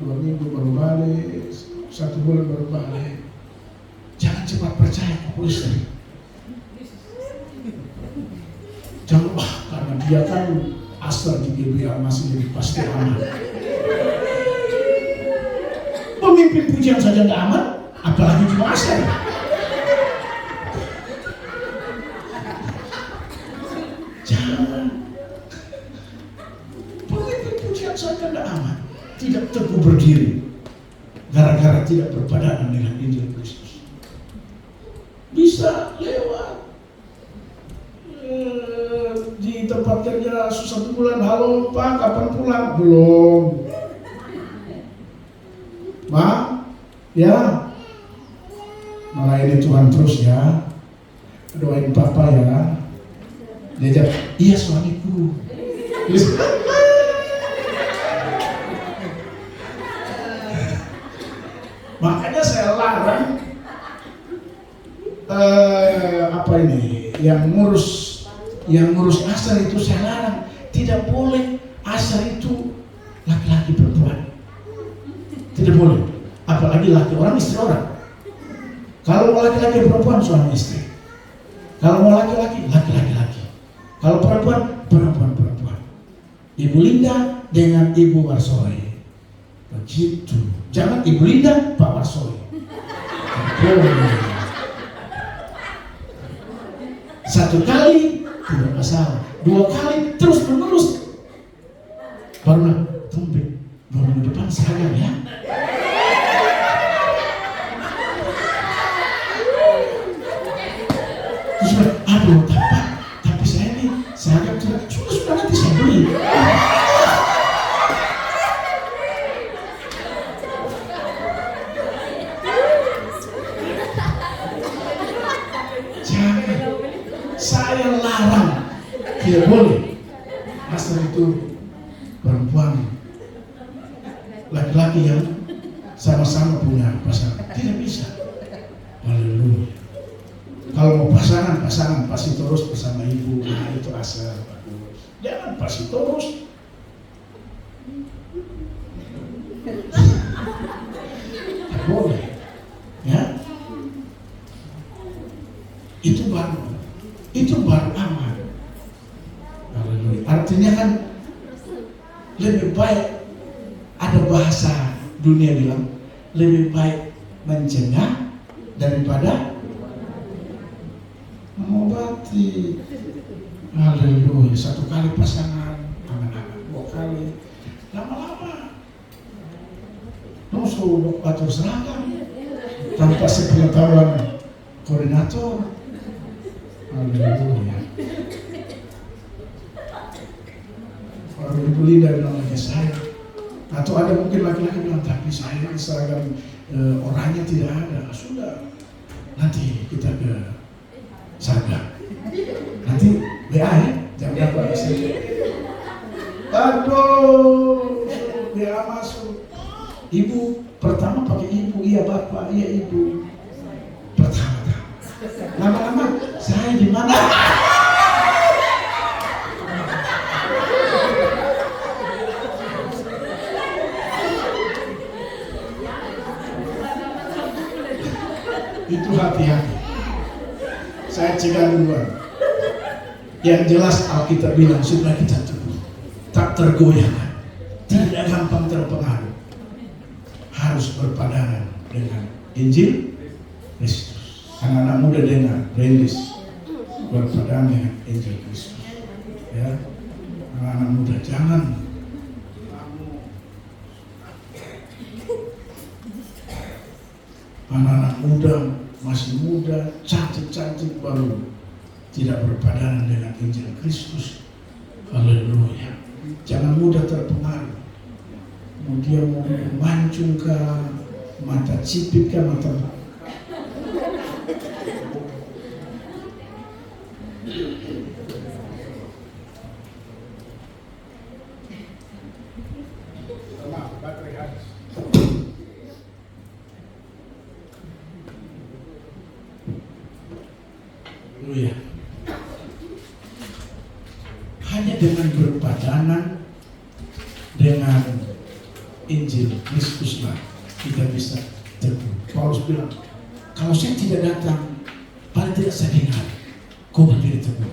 2 minggu baru balik, 1 bulan baru balik, jangan cepat percaya kepada istri. dia kan asal di GBA masih lebih pasti aman. Pemimpin pujian saja nggak aman, apalagi cuma asal. Jangan. Pemimpin pujian saja nggak aman, tidak teguh berdiri, gara-gara tidak berpadanan dengan Injil Kristus. Bisa lewat di tempat kerja 1 bulan, halo Pak, kapan pulang? Belum. Ma, ya, melayani Tuhan terus ya, doain Papa ya. Dia jawab, iya suamiku. Makanya saya larang apa ini, yang ngurus asar itu saya larang. Tidak boleh asar itu laki-laki perempuan. Tidak boleh. Apalagi laki orang istri orang. Kalau mau laki-laki perempuan suami istri. Kalau mau laki-laki laki-laki. Kalau perempuan perempuan. Ibu Linda dengan Ibu Warsoi. Begitu. Jangan Ibu Linda Pak Warsoi. Satu kali tidak masalah. 2 kali terus menerus. Barulah tumben. Baru depan seragam ya. Terus aduh tapi saya ini seragam sudah nanti saya beli. Jangan. Saya larang. Tidak boleh. Asal itu perempuan, laki-laki yang sama-sama punya pasangan. Tidak bisa. Haleluya. Kalau mau pasangan pasti terus bersama ibu. Nah itu asal bagus. Jangan pasti terus. Tidak boleh. Ya. Itu baru aman. Haleluya. Artinya kan lebih baik, ada bahasa dunia bilang, lebih baik mencegah daripada mengobati. Haleluya. 1 kali pasangan, aman-aman. 2 kali, lama-lama suruh atur seragam tanpa sepengetahuan koordinator. Haleluya. Orang Ibu Linda bilang lagi saya, atau ada mungkin laki-laki bilang, tapi saya seragam orangnya tidak ada. Sudah, nanti kita ke Sarga. Nanti BA ya, jam berapa bisa? Aduh, BA masuk. Ibu pertama pakai ibu, iya bapak, iya ibu. Pertama, lama-lama saya di mana? Itu hati-hati. Saya cegah duluan. Yang jelas Alkitab bilang supaya kita teguh, tak tergoyahkan, tidak gampang terpengaruh, harus berpadanan dengan Injil Kristus. Anak-anak muda dengar, Brandis, berpadanan dengan Injil Kristus. Ya, anak-anak muda jangan anak-anak muda, masih muda, cantik-cantik baru tidak berpadanan dengan Injil Kristus. Haleluya. Jangan mudah terpengaruh. Kemudian mau mancung ke mata cipit ke mata baterai habis. Haleluya. Hanya dengan berpadanan dengan Injil Kristuslah kita bisa teguh. Paulus bilang, kalau saya tidak datang, paling tidak saya dengar, kau berdiri teguh.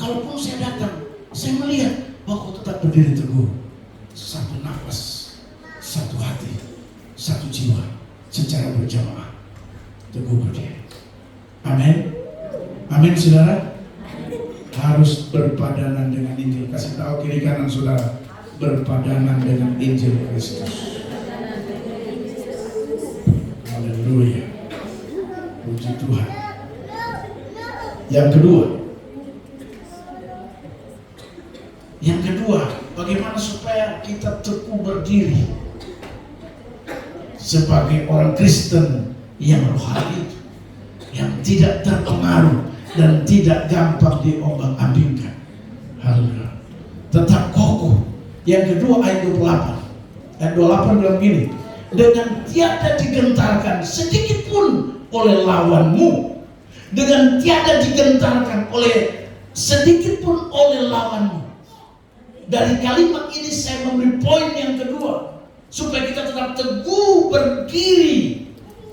Kalau saya datang, Saya melihat bahwa kau tetap berdiri teguh. Satu nafas, satu hati, satu jiwa, secara berjamaah teguh berdiri. Amin. Amin saudara. Harus berpadanan dengan Injil. Kasih tahu kiri kanan saudara, berpadanan dengan Injil Kristus. Haleluya. Puji Tuhan. Yang kedua, bagaimana supaya kita teguh berdiri sebagai orang Kristen yang rohani, yang tidak terpengaruh dan tidak gampang diombang-ambingkan. Haleluya. Tetap kokoh. Yang kedua ayat 28. Ayat 28 bilang gini, dengan tiada digentarkan sedikit pun oleh lawanmu, dengan tiada digentarkan oleh sedikit pun oleh lawanmu. Dari kalimat ini saya memberi poin yang kedua, supaya kita tetap teguh berdiri,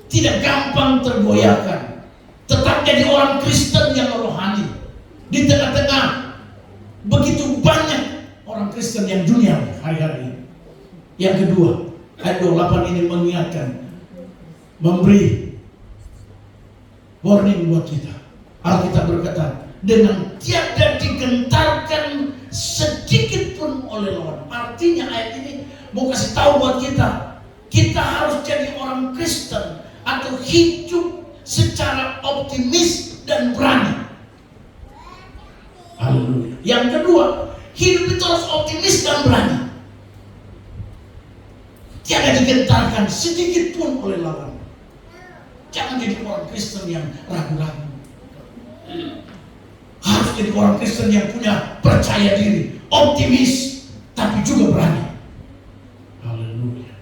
tidak gampang tergoyahkan, tetap jadi orang Kristen yang rohani di tengah-tengah begitu banyak orang Kristen yang dunia hari-hari ini. Yang kedua, ayat 28 ini mengingatkan, memberi warning buat kita. Alkitab berkata, dengan tiada digentarkan sedikit pun oleh lawan. Artinya ayat ini mau kasih tahu buat kita, kita harus jadi orang Kristen atau hidup secara optimis dan berani. Haleluya. Yang kedua, hidup itu harus optimis dan berani. Tiada digentarkan sedikit pun oleh lawan. Jangan jadi orang Kristen yang ragu-ragu. Harus jadi orang Kristen yang punya percaya diri, optimis, tapi juga berani. Haleluya.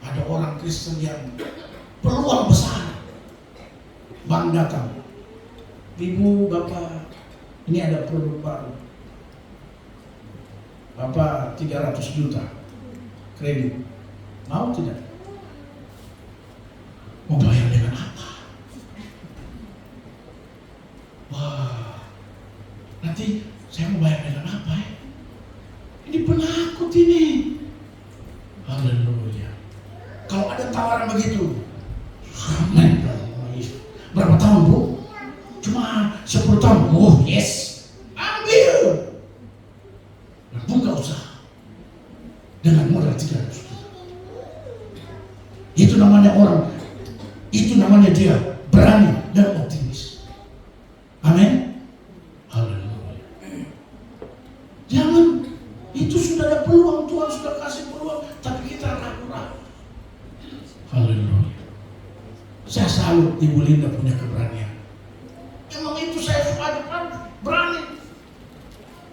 Ada orang Kristen yang peluang besar, bank datang, ibu, bapak, ini ada produk baru, bapak 300 juta kredit, mau tidak? Mau bayar dengan apa? Wah, nanti saya mau bayar dengan apa ya? Ini penakut ini. Haleluya. Kalau ada tawaran begitu, amin. Berapa tahun bu? Cuma 10 tahun. Oh yes, ambil. Dan buka usaha dengan modal 300 juta. Itu namanya orang. Itu namanya dia berani dan optimis. Amin. Haleluya. Jangan, itu sudah ada peluang, Tuhan sudah kasih peluang, tapi kita ragu-ragu. Haleluya. Saya salut Ibu Linda punya keberanian. Emang itu saya suka berani.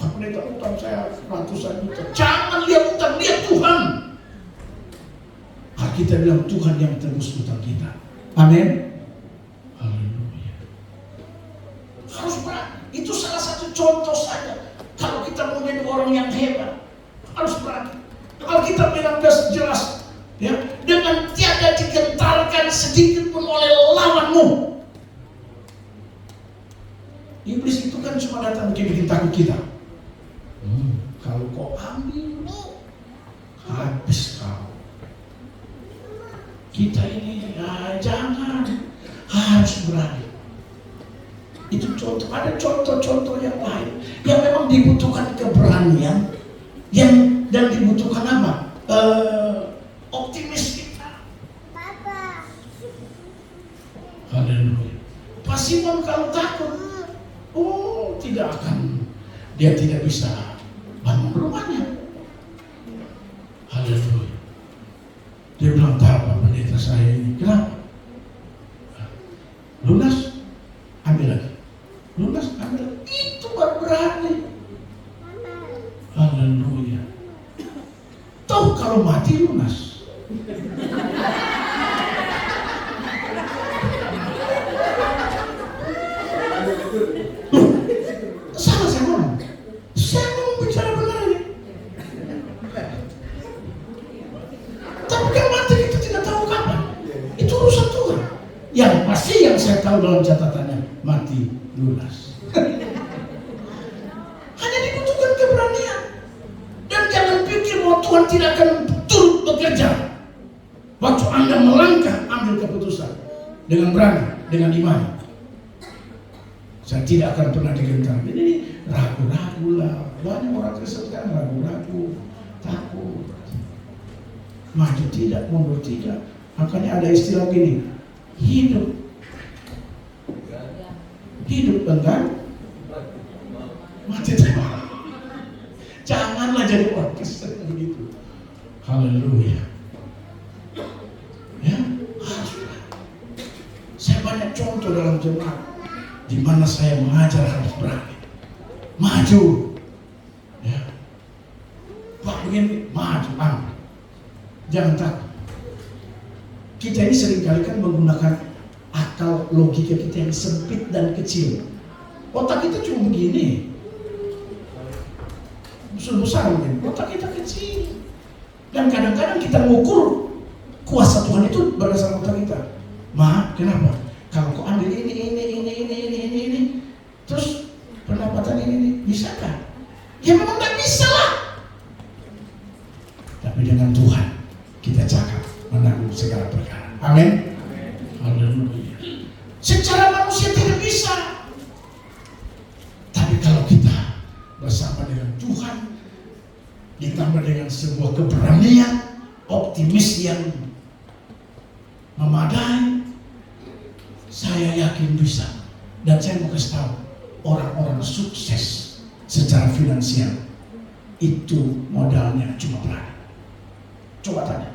Pak Pendeta, utang saya ratusan juta. Jangan lihat utang, lihat Tuhan. Kita bilang Tuhan yang tebus utang kita. Amin. Haleluya. Harus berani. Itu salah satu contoh saja. Kalau kita mau jadi orang yang hebat, harus berani. Kalau kita bilang jelas, ya, dengan tiada digentarkan sedikit pun oleh lawanmu. Iblis itu kan cuma datang bikin takut kita. Kalau kau ambil, habis kau. Kita ini jangan, harus berani. Itu contoh. Ada contoh-contoh yang lain yang memang dibutuhkan keberanian, dan dibutuhkan apa? Optimis kita. Haleluya. Pak Simon kalau takut, dia tidak bisa bangun rumahnya. Haleluya. Dia bilang, tak apa pendeta saya ini. Kenapa? Lunas, ambil lagi. Lunas, ambil lagi. Itu baru berani. Haleluya. Tahu kalau mati lunas. Salah saya ngomong. Saya ngomong bicara benar ini. Tapi kan mati kita tidak tahu kapan. Itu urusan Tuhan. Yang pasti yang saya tahu dalam catatannya, mati lunas. Tuhan tidak akan turut bekerja waktu Anda melangkah ambil keputusan dengan berani, dengan iman. Saya tidak akan pernah digentar. Ini ragu-ragu lah. Banyak orang Kristen kan ragu-ragu, takut, maju tidak, mundur tidak. Makanya ada istilah gini, hidup enggan, mati tidak. Janganlah jadi orang Kristen begitu. Haleluya. Ya, saya banyak contoh dalam jemaat di mana saya mengajar harus berani, maju. Ya, Pak begini, maju, ambil. Jangan takut. Kita ini seringkali kan menggunakan akal logika kita yang sempit dan kecil. Otak kita cuma begini, besar mungkin. Otak kita kecil. Dan kadang-kadang kita mengukur kuasa Tuhan itu berdasarkan otak kita. Kenapa? Kalau kau ambil ini, terus pendapatan ini, bisakah? Ya memang tak bisa lah. Tapi dengan Tuhan kita cakap menanggung segala perkara. Amin. Haleluya. Secara manusia tidak bisa. Tapi kalau kita bersama dengan Tuhan, ditambah dengan sebuah keberanian, optimis yang memadai, saya yakin bisa. Dan saya mau kasih tahu, orang-orang sukses secara finansial itu modalnya cuma berani. Coba tanya,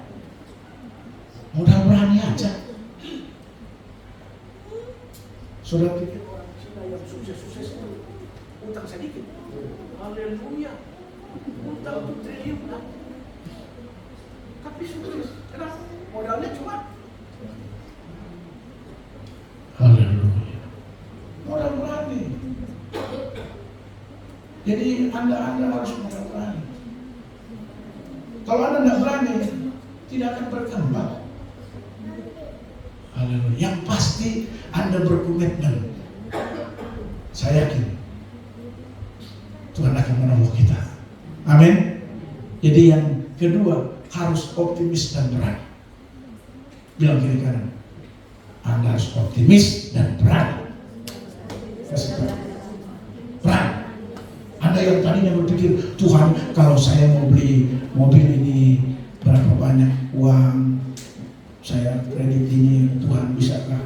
modal berani aja. Saudara pikir orang Cina yang sukses itu utang sedikit? Haleluya. Utang itu triliunan. Tapi sukses. Kenapa? Modalnya cuma. Haleluya. Modal berani. Jadi Anda harus modal berani. Kalau Anda tidak berani, tidak akan berkembang. Haleluya. Yang pasti Anda berkomitmen. Saya yakin Tuhan akan menolong kita. Amin. Jadi yang kedua, harus optimis dan berani. Bilang kiri kanan, Anda harus optimis dan berani. Berani. Anda yang tadinya berpikir, Tuhan kalau saya mau beli mobil ini berapa banyak uang, saya kredit ini, Tuhan bisakah?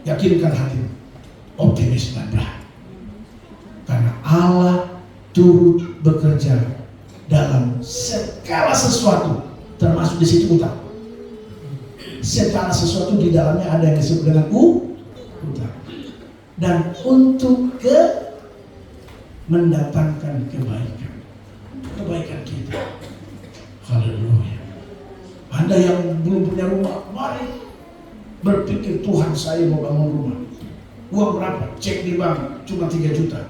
Yakinkan hati, optimis dan berani. Karena Allah turut bekerja dalam segala sesuatu, termasuk di situ utang. Segala sesuatu di dalamnya ada yang disebut dengan utang. Dan untuk mendatangkan kebaikan kita. Haleluya. Anda yang belum punya rumah, mari berpikir, Tuhan saya mau bangun rumah. Uang berapa? Cek di bank cuma 3 juta.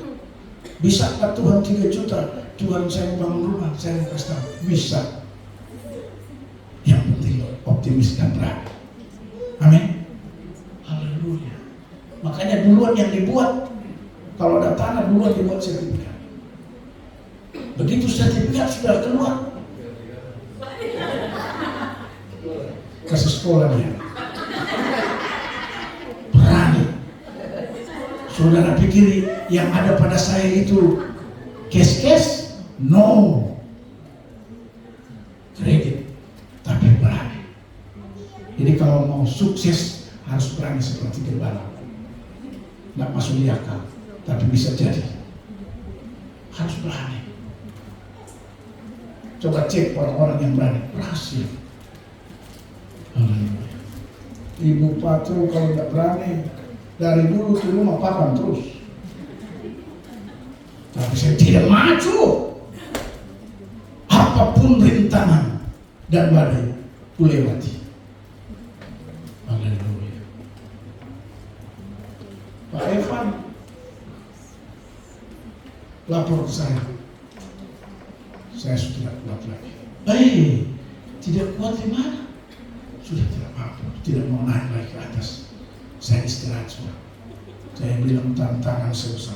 Bisakah Tuhan 3 juta? Tuhan saya mau bangun rumah, saya mau kasih tahu. Bisa. Yang penting optimis dan berani. Amin. Haleluya. Makanya duluan yang dibuat, kalau ada tanah duluan dibuat sertifikat. Begitu sertifikat sudah keluar, kasih sekolah dia. Berani. Saudara pikir yang ada pada saya itu cash? No. Kredit. Tapi berani. Jadi kalau mau sukses harus berani seperti gembala. Nggak masuk di akal, tapi bisa jadi. Harus berani. Coba cek orang-orang yang berani, berhasil. Ibu Patu kalau nggak berani, dari dulu ke rumah papan terus. Tapi saya tidak maju. Apapun rintangan dan badai, ku lewati. Haleluya. Pak Evan lapor ke saya sudah tidak kuat lagi. Tidak kuat di mana? Sudah tidak apa-apa, tidak mau naik lagi ke atas. Saya istirahat sudah. Saya bilang tantangan sebesar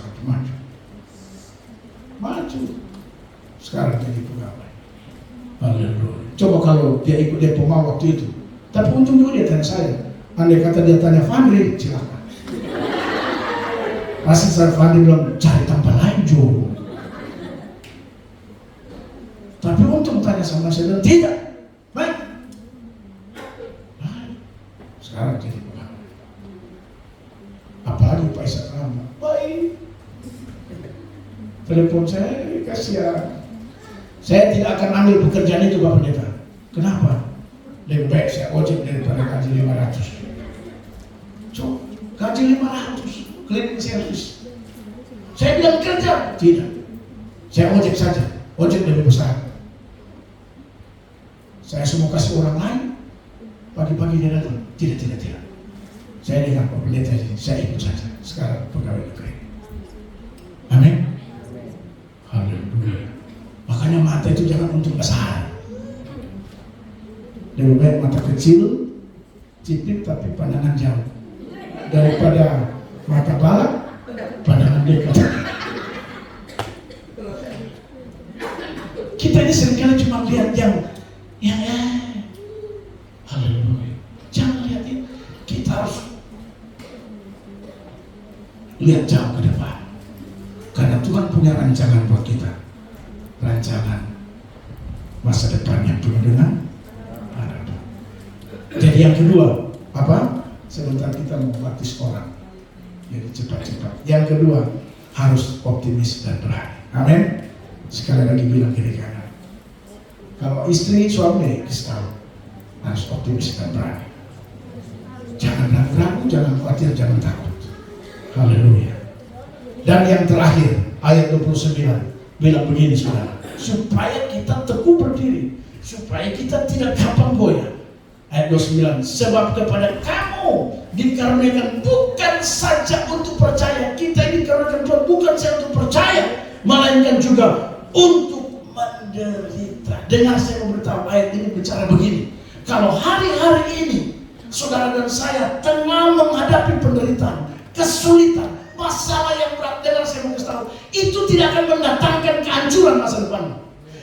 maju. Sekarang jadi pegawai. kalau dia ikut dia mau waktu itu. Tapi untung juga dia tanya saya. Andai kata dia tanya Fandri, silakan. Pasti saya Fandri bilang cari tempat lain Jo. Tapi untung tanya sama saya dan tidak. Baik. Sekarang jadi pegawai. Apalagi Pak Isa Rahmat. Baik. Telepon saya, kasihan. Saya tidak akan ambil pekerjaan itu Pak Pendeta. Kenapa? Lebih baik saya ojek daripada gaji 500. So, gaji 500, cleaning service. Saya bilang kerja, tidak. Saya ojek saja, ojek lebih besar. Saya semua kasih orang lain, pagi-pagi dia datang. Tidak. Saya dengar Pak Pendeta ini, saya ikut saja. Sekarang pegawai negeri. Amin. Haleluya. Makanya mata itu jangan untuk besar. Lebih baik mata kecil, cipit tapi pandangan jauh, daripada mata balak, pandangan dekat. Kita ini seringkali cuma lihat yang haleluya. Jangan lihat ini. Kita harus lihat jauh ke depan. Karena Tuhan punya rancangan buat kita. Rancangan masa depan yang penuh dengan harapan. Jadi yang kedua, apa? Sebentar kita mau baptis orang. Jadi cepat-cepat. Yang kedua, harus optimis dan berani. Amin. Sekali lagi bilang kiri kanan. Kalau istri suami kasih harus optimis dan berani. Jangan ragu-ragu, jangan khawatir, jangan takut. Haleluya. Dan yang terakhir, ayat 29 bilang begini saudara, supaya kita teguh berdiri, supaya kita tidak gampang goyah. Ayat 29, sebab kepada kamu dikaruniakan bukan saja untuk percaya, kita ini dikaruniakan Tuhan bukan saja untuk percaya, melainkan juga untuk menderita. Dengar saya memberitahu, ayat ini bicara begini, kalau hari-hari ini saudara dan saya tengah menghadapi penderitaan, kesulitan, masalah yang berat, dengar saya memberitahu, itu tidak akan mendatangkan kehancuran masa depan,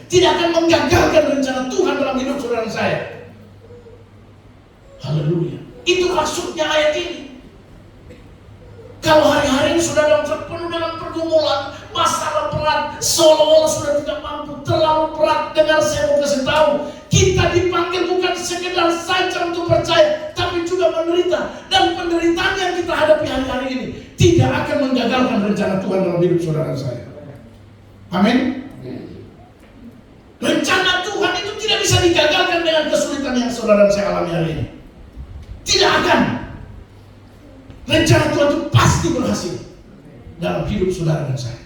tidak akan menggagalkan rencana Tuhan dalam hidup saudara dan saya. Haleluya. Itu maksudnya ayat ini. Kalau hari-hari ini sudah penuh dengan pergumulan, masalah berat, seolah-olah sudah tidak mampu, terlalu berat, dengar saya mau kasih tahu, kita dipanggil bukan sekedar saja untuk percaya, tapi juga menderita. Dan penderitaan yang kita hadapi hari-hari ini tidak akan menggagalkan rencana Tuhan dalam hidup saudara saya. Amin. Rencana Tuhan itu tidak bisa digagalkan dengan kesulitan yang saudara dan saya alami hari ini. Tidak akan. Rencana Tuhan itu pasti berhasil dalam hidup saudara dan saya.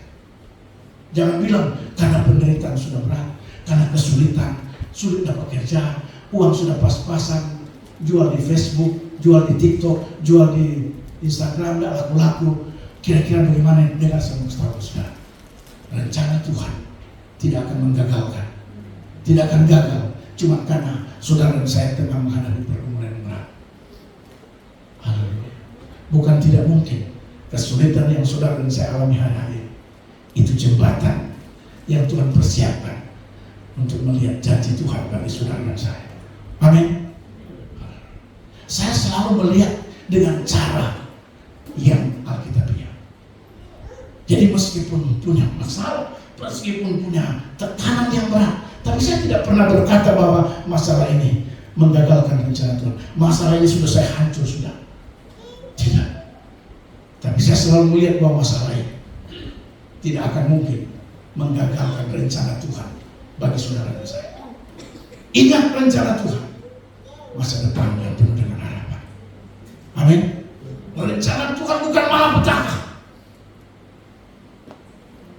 Jangan bilang karena penderitaan sudah berat, karena kesulitan, sulit dapat kerja, uang sudah pas-pasan, jual di Facebook, jual di TikTok, jual di Instagram, dan laku-laku. Kira-kira bagaimana dengan saya tahu saudara? Rencana Tuhan tidak akan menggagalkan, tidak akan gagal, cuma karena saudara dan saya tengah menghadapi pergumulan yang berat. Haleluya. Bukan tidak mungkin kesulitan yang saudara dan saya alami hari-hari itu jembatan yang Tuhan persiapkan untuk melihat janji Tuhan bagi saudara dan saya. Amin. Saya selalu melihat dengan cara yang Alkitabiah. Jadi meskipun punya masalah, meskipun punya tekanan yang berat, tapi saya tidak pernah berkata bahwa masalah ini menggagalkan rencana Tuhan. Masalah ini sudah saya hancur sudah. Tidak. Tapi saya selalu melihat bahwa masalah ini tidak akan mungkin menggagalkan rencana Tuhan bagi saudara dan saya. Ingat rencana Tuhan, masa depan yang penuh dengan harapan. Amin. Rencana Tuhan bukan malapetaka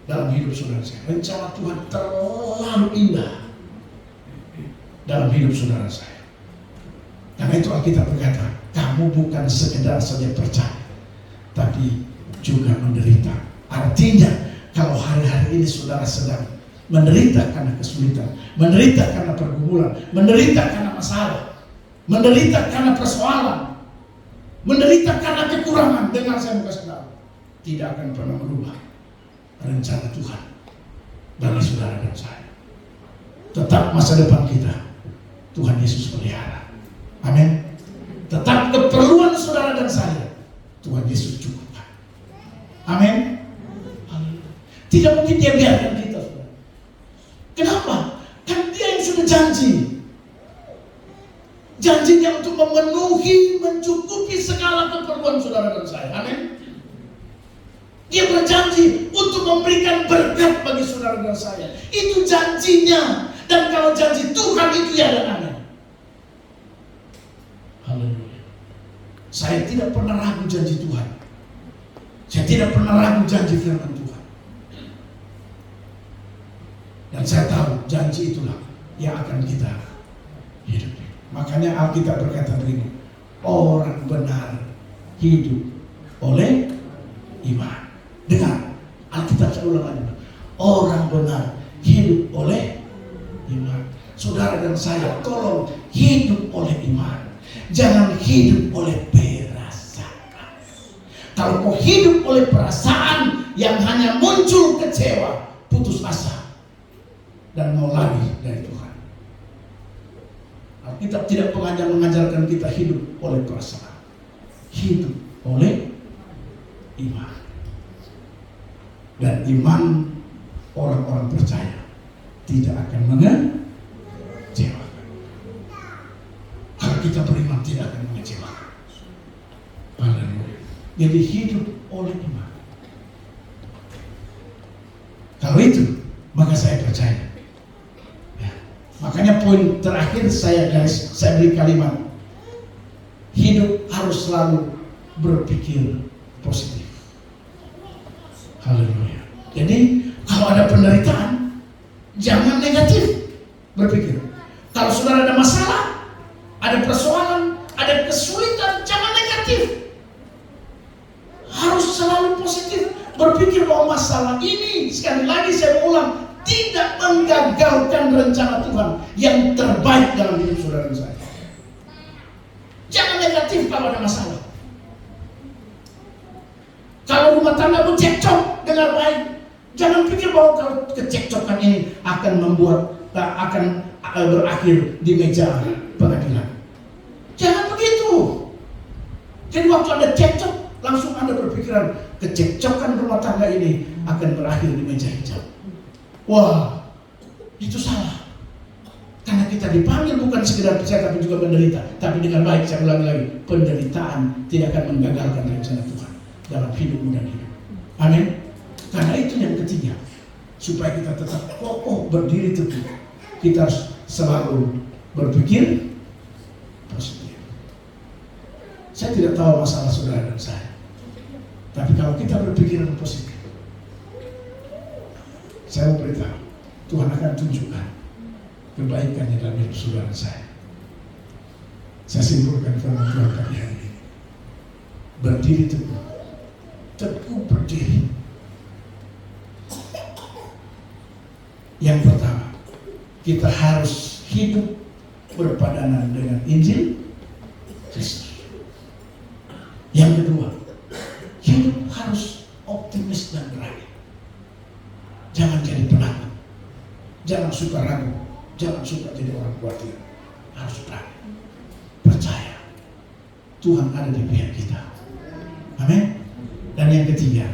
dalam hidup saudara saya. Rencana Tuhan terlalu indah dalam hidup saudara saya. Karena itu Alkitab berkata, kamu bukan sekedar saja percaya, tapi juga menderita. Artinya, kalau hari-hari ini saudara sedang menderita karena kesulitan, menderita karena pergumulan, menderita karena masalah, menderita karena persoalan, menderita karena kekurangan, dengar saya mau kasih tahu, tidak akan pernah merubah rencana Tuhan bagi saudara dan saya. Tetap masa depan kita Tuhan Yesus pelihara. Amin. Tetap keperluan saudara dan saya, Tuhan Yesus cukupkan. Amin. Tidak mungkin dia biarkan kita, saudara. Kenapa? Kan dia yang sudah janji. Janjinya untuk memenuhi, mencukupi segala keperluan saudara dan saya. Amin. Dia berjanji untuk memberikan berkat bagi saudara dan saya. Itu janjinya. Dan kalau janji Tuhan itu ya dan amin. Haleluya. Saya tidak pernah ragu janji Tuhan. Saya tidak pernah ragu janji firman Tuhan. Dan saya tahu janji itulah yang akan kita hidupi. Makanya Alkitab berkata begini, orang benar hidup oleh iman. Dengar, Alkitab saya ulang lagi. Orang benar hidup oleh iman. Saudara dan saya, tolong hidup oleh iman. Jangan hidup oleh perasaan. Kalau kau hidup oleh perasaan yang hanya muncul kecewa, putus asa, dan mau lari dari Tuhan. Alkitab tidak mengajarkan kita hidup oleh perasaan. Hidup oleh iman. Dan iman orang-orang percaya tidak akan mengecewakan. Kalau kita beriman tidak akan mengecewakan. Haleluya. Jadi hidup oleh iman. Kalau itu, maka saya percaya. Ya. Makanya poin terakhir saya beri kalimat. Hidup harus selalu berpikir positif. Haleluya. Jadi kalau ada penderitaan, jangan negatif berpikir. Kalau saudara ada masalah, ada persoalan, ada kesulitan, jangan negatif. Harus selalu positif. Berpikir bahwa masalah ini, sekali lagi saya ulang, tidak menggagalkan rencana Tuhan yang terbaik dalam hidup saudara dan saya. Jangan negatif kalau ada masalah. Kalau rumah tangga cekcok, dengar baik. Jangan pikir bahwa kalau kecekcokan ini akan berakhir di meja pengadilan. Jangan begitu. Jadi waktu Anda cekcok, langsung Anda berpikiran kecekcokan rumah tangga ini akan berakhir di meja hijau. Wah, itu salah. Karena kita dipanggil bukan sekedar percaya tapi juga menderita. Tapi dengan baik, saya ulangi lagi, penderitaan tidak akan menggagalkan rencana Tuhan dalam hidupmu dan hidup. Amin. Karena itu yang ketiga, supaya kita tetap kokoh berdiri teguh, kita harus selalu berpikir positif. Saya tidak tahu masalah saudara dan saya, tapi kalau kita berpikiran positif, saya mau beritahu, Tuhan akan tunjukkan kebaikannya dalam hidup saudara dan saya. Saya simpulkan firman Tuhan pagi hari ini. Berdiri teguh, teguh berdiri. Yang pertama, kita harus hidup berpadanan dengan Injil Kristus. Yang kedua, hidup harus optimis dan berani. Jangan jadi penakut, jangan suka ragu, jangan suka jadi orang khawatir. Harus berani, percaya Tuhan ada di pihak kita. Amin. Dan yang ketiga,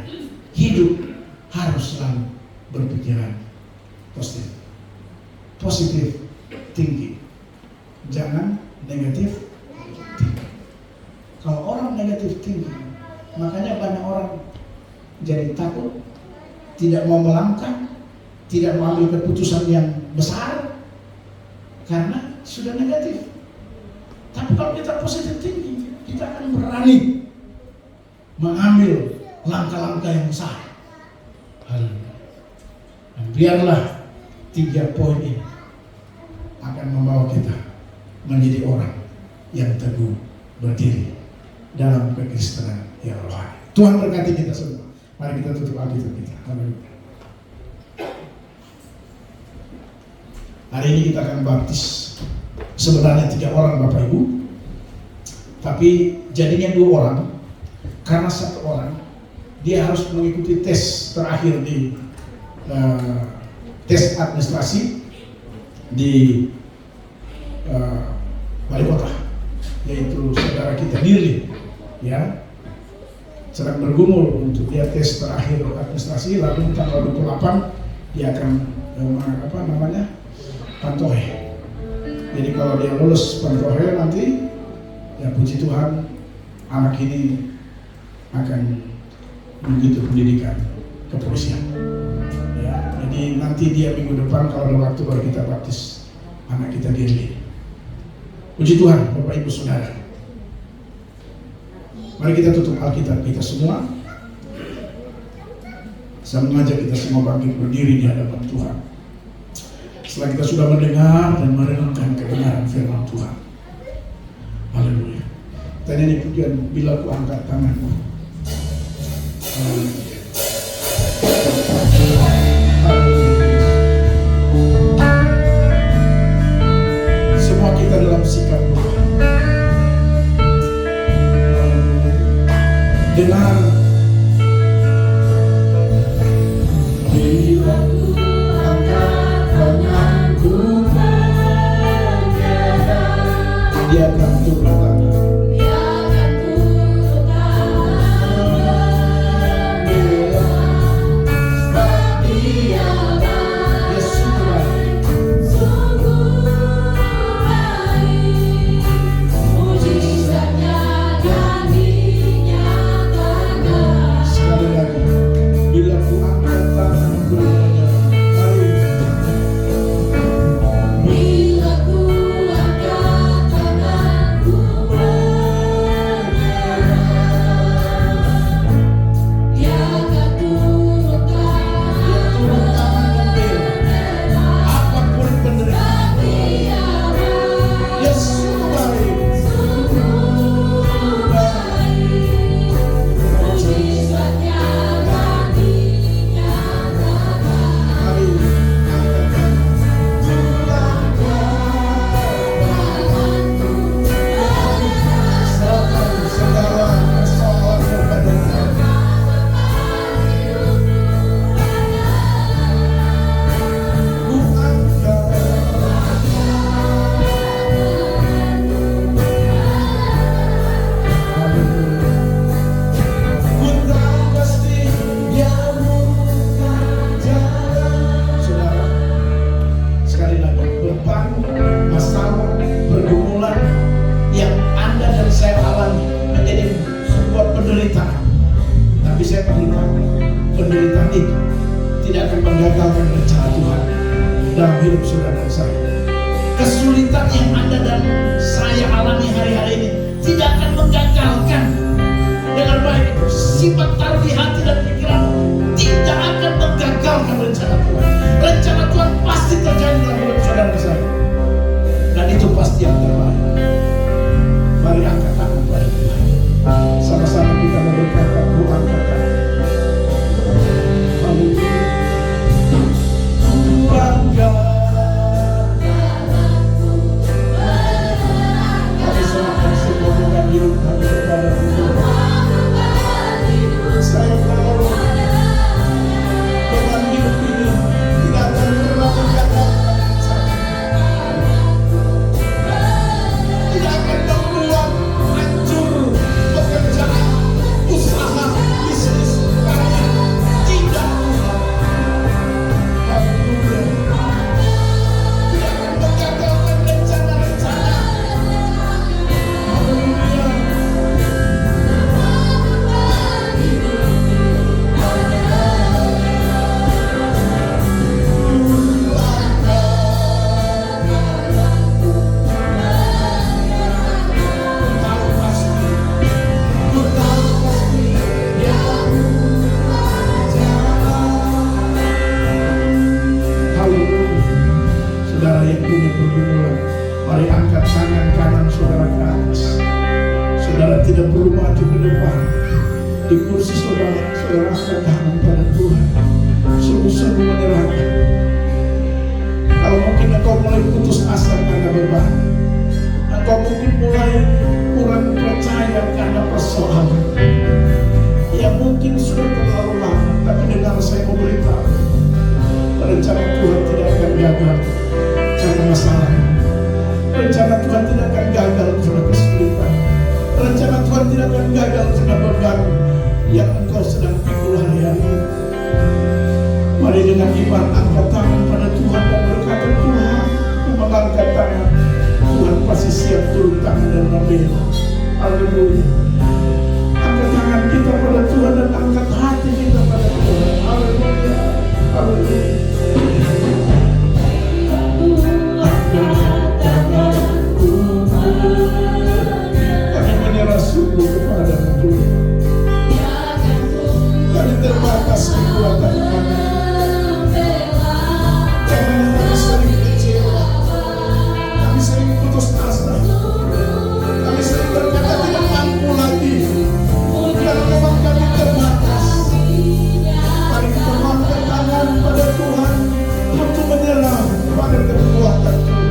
hidup harus selalu berpikiran positif. Positif thinking. Jangan negatif thinking. Kalau orang negatif thinking, makanya banyak orang jadi takut, tidak mau melangkah, tidak mau ambil keputusan yang besar karena sudah negatif. Tapi kalau kita positif thinking, kita akan berani mengambil langkah-langkah yang besar. Dan biarlah 3 poin ini akan membawa kita menjadi orang yang teguh berdiri dalam kekristenan yang rohani. Tuhan berkati kita semua. Mari kita tutup Alkitab kita. Haleluya. Hari ini kita akan baptis sebenarnya 3 orang Bapak Ibu, tapi jadinya 2 orang karena 1 orang dia harus mengikuti tes terakhir di tes administrasi di wali kota, yaitu saudara kita Dirli, ya, sedang bergumul untuk dia tes terakhir administrasi, lalu tanggal 28 dia akan pantohe. Jadi kalau dia lulus pantohe nanti, ya puji Tuhan, anak ini akan begitu pendidikan kepolisian. Ya, jadi nanti dia minggu depan kalau ada waktu baru kita baptis anak kita Dirli. Puji Tuhan, Bapak Ibu Saudara. Mari kita tutup Alkitab kita semua. Saya mengajak kita semua bangkit berdiri di hadapan Tuhan. Setelah kita sudah mendengar dan merenungkan kebenaran firman Tuhan. Haleluya. Tadi ini pujian, bila ku angkat tanganku. Semua kita dalam sikap doa. Dengar. Bila ku angkat tanganku menyerah, dia akan turun tangan. Penderitaan itu tidak akan menggagalkan rencana Tuhan dalam hidup saudara dan saya. Kesulitan yang Anda dan saya alami hari-hari ini tidak akan menggagalkan. Dengan baik, sifat taruh di hati dan pikiran tidak akan menggagalkan rencana Tuhan. Rencana Tuhan pasti terjadi dalam hidup saudara dan saya, dan itu pasti yang terbaik. Mari angkat tangan pada Tuhan. Sama-sama kita berkata, ku angkat tangan. Saya tahu beban hidup ini tidak akan pernah mengagalkan saya. Tidak akan membuat hancur pekerjaan, usaha, bisnis, karya. Tidak. Haleluya. Tidak akan mengagalkan rencana-rencana. Haleluya. Mari angkat tangan kanan saudara ke atas. Saudara tidak perlu maju ke depan. Di kursi saudara, saudara angkat tangan pada Tuhan. Sungguh-sungguh menyerahkan. Kalau mungkin engkau mulai putus asa karena beban, engkau mungkin mulai kurang percaya karena persoalan yang mungkin sudah terlalu lama. Tapi dengar saya mau beritahu, rencana Tuhan tidak akan gagal karena masalah. Rencana Tuhan tidak akan gagal karena kesulitan. Rencana Tuhan tidak akan gagal karena beban yang engkau sedang pikul hari-hari ini. Mari dengan iman angkat tangan pada Tuhan dan berkata, Tuhan, aku mengangkat tangan. Tuhan pasti siap turun tangan dan membela. Haleluya. Angkat tangan kita pada Tuhan dan angkat hati kita pada Tuhan. Haleluya. Haleluya. Kami menyerah sungguh kepada Tuhan. Kami terbatas kekuatan kami. Kami sering kecewa. Kami sering putus asa. Kami sering berkata tidak mampu lagi. Karena memang kami terbatas. Mari kita angkat tangan pada Tuhan untuk menyerah pada kekuatan Tuhan.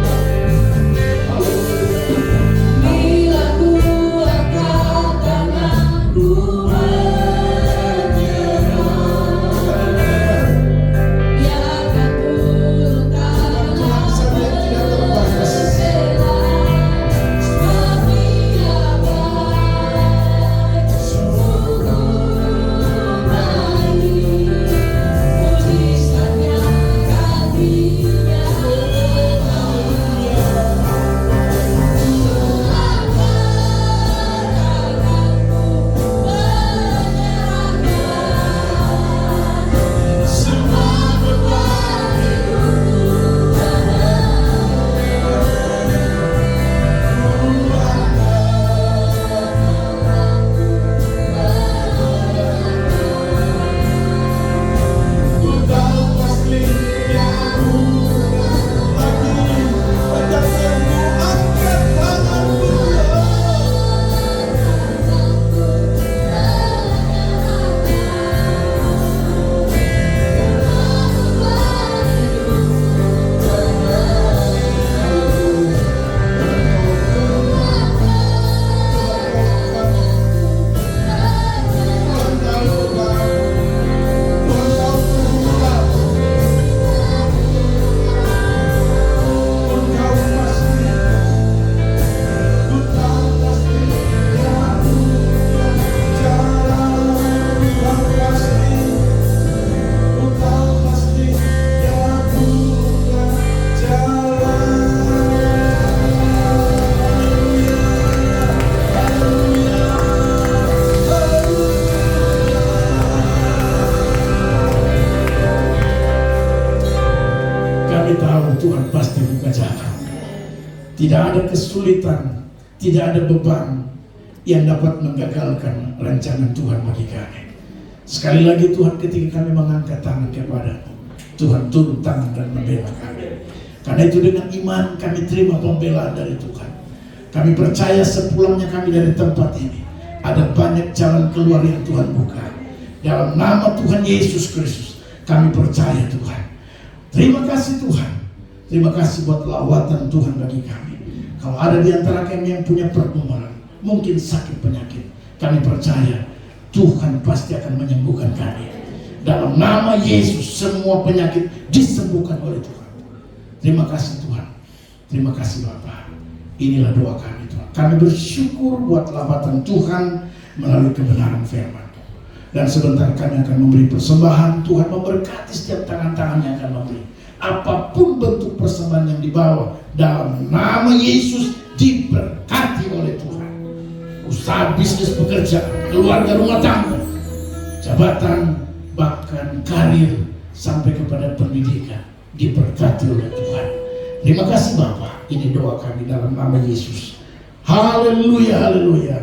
Tidak ada kesulitan, tidak ada beban yang dapat menggagalkan rencana Tuhan bagi kami. Sekali lagi Tuhan, ketika kami mengangkat tangan kepada-Mu, Tuhan turun tangan dan membela kami. Karena itu dengan iman kami terima pembelaan dari Tuhan. Kami percaya sepulangnya kami dari tempat ini, ada banyak jalan keluar yang Tuhan buka. Dalam nama Tuhan Yesus Kristus, kami percaya Tuhan. Terima kasih Tuhan. Terima kasih buat lawatan Tuhan bagi kami. Kalau ada di antara kami yang punya pergumulan, mungkin sakit penyakit, kami percaya Tuhan pasti akan menyembuhkan kami. Dalam nama Yesus, semua penyakit disembuhkan oleh Tuhan. Terima kasih Tuhan. Terima kasih Bapa. Inilah doa kami Tuhan. Kami bersyukur buat lawatan Tuhan melalui kebenaran firman. Dan sebentar kami akan memberi persembahan. Tuhan memberkati setiap tangan-tangan yang akan memberi. Apapun bentuk persembahan yang dibawa, dalam nama Yesus diberkati oleh Tuhan. Usaha, bisnis, pekerjaan, keluarga, rumah tangga, jabatan, bahkan karir, sampai kepada pendidikan, diberkati oleh Tuhan. Terima kasih Bapa. Ini doa kami dalam nama Yesus. Haleluya, haleluya.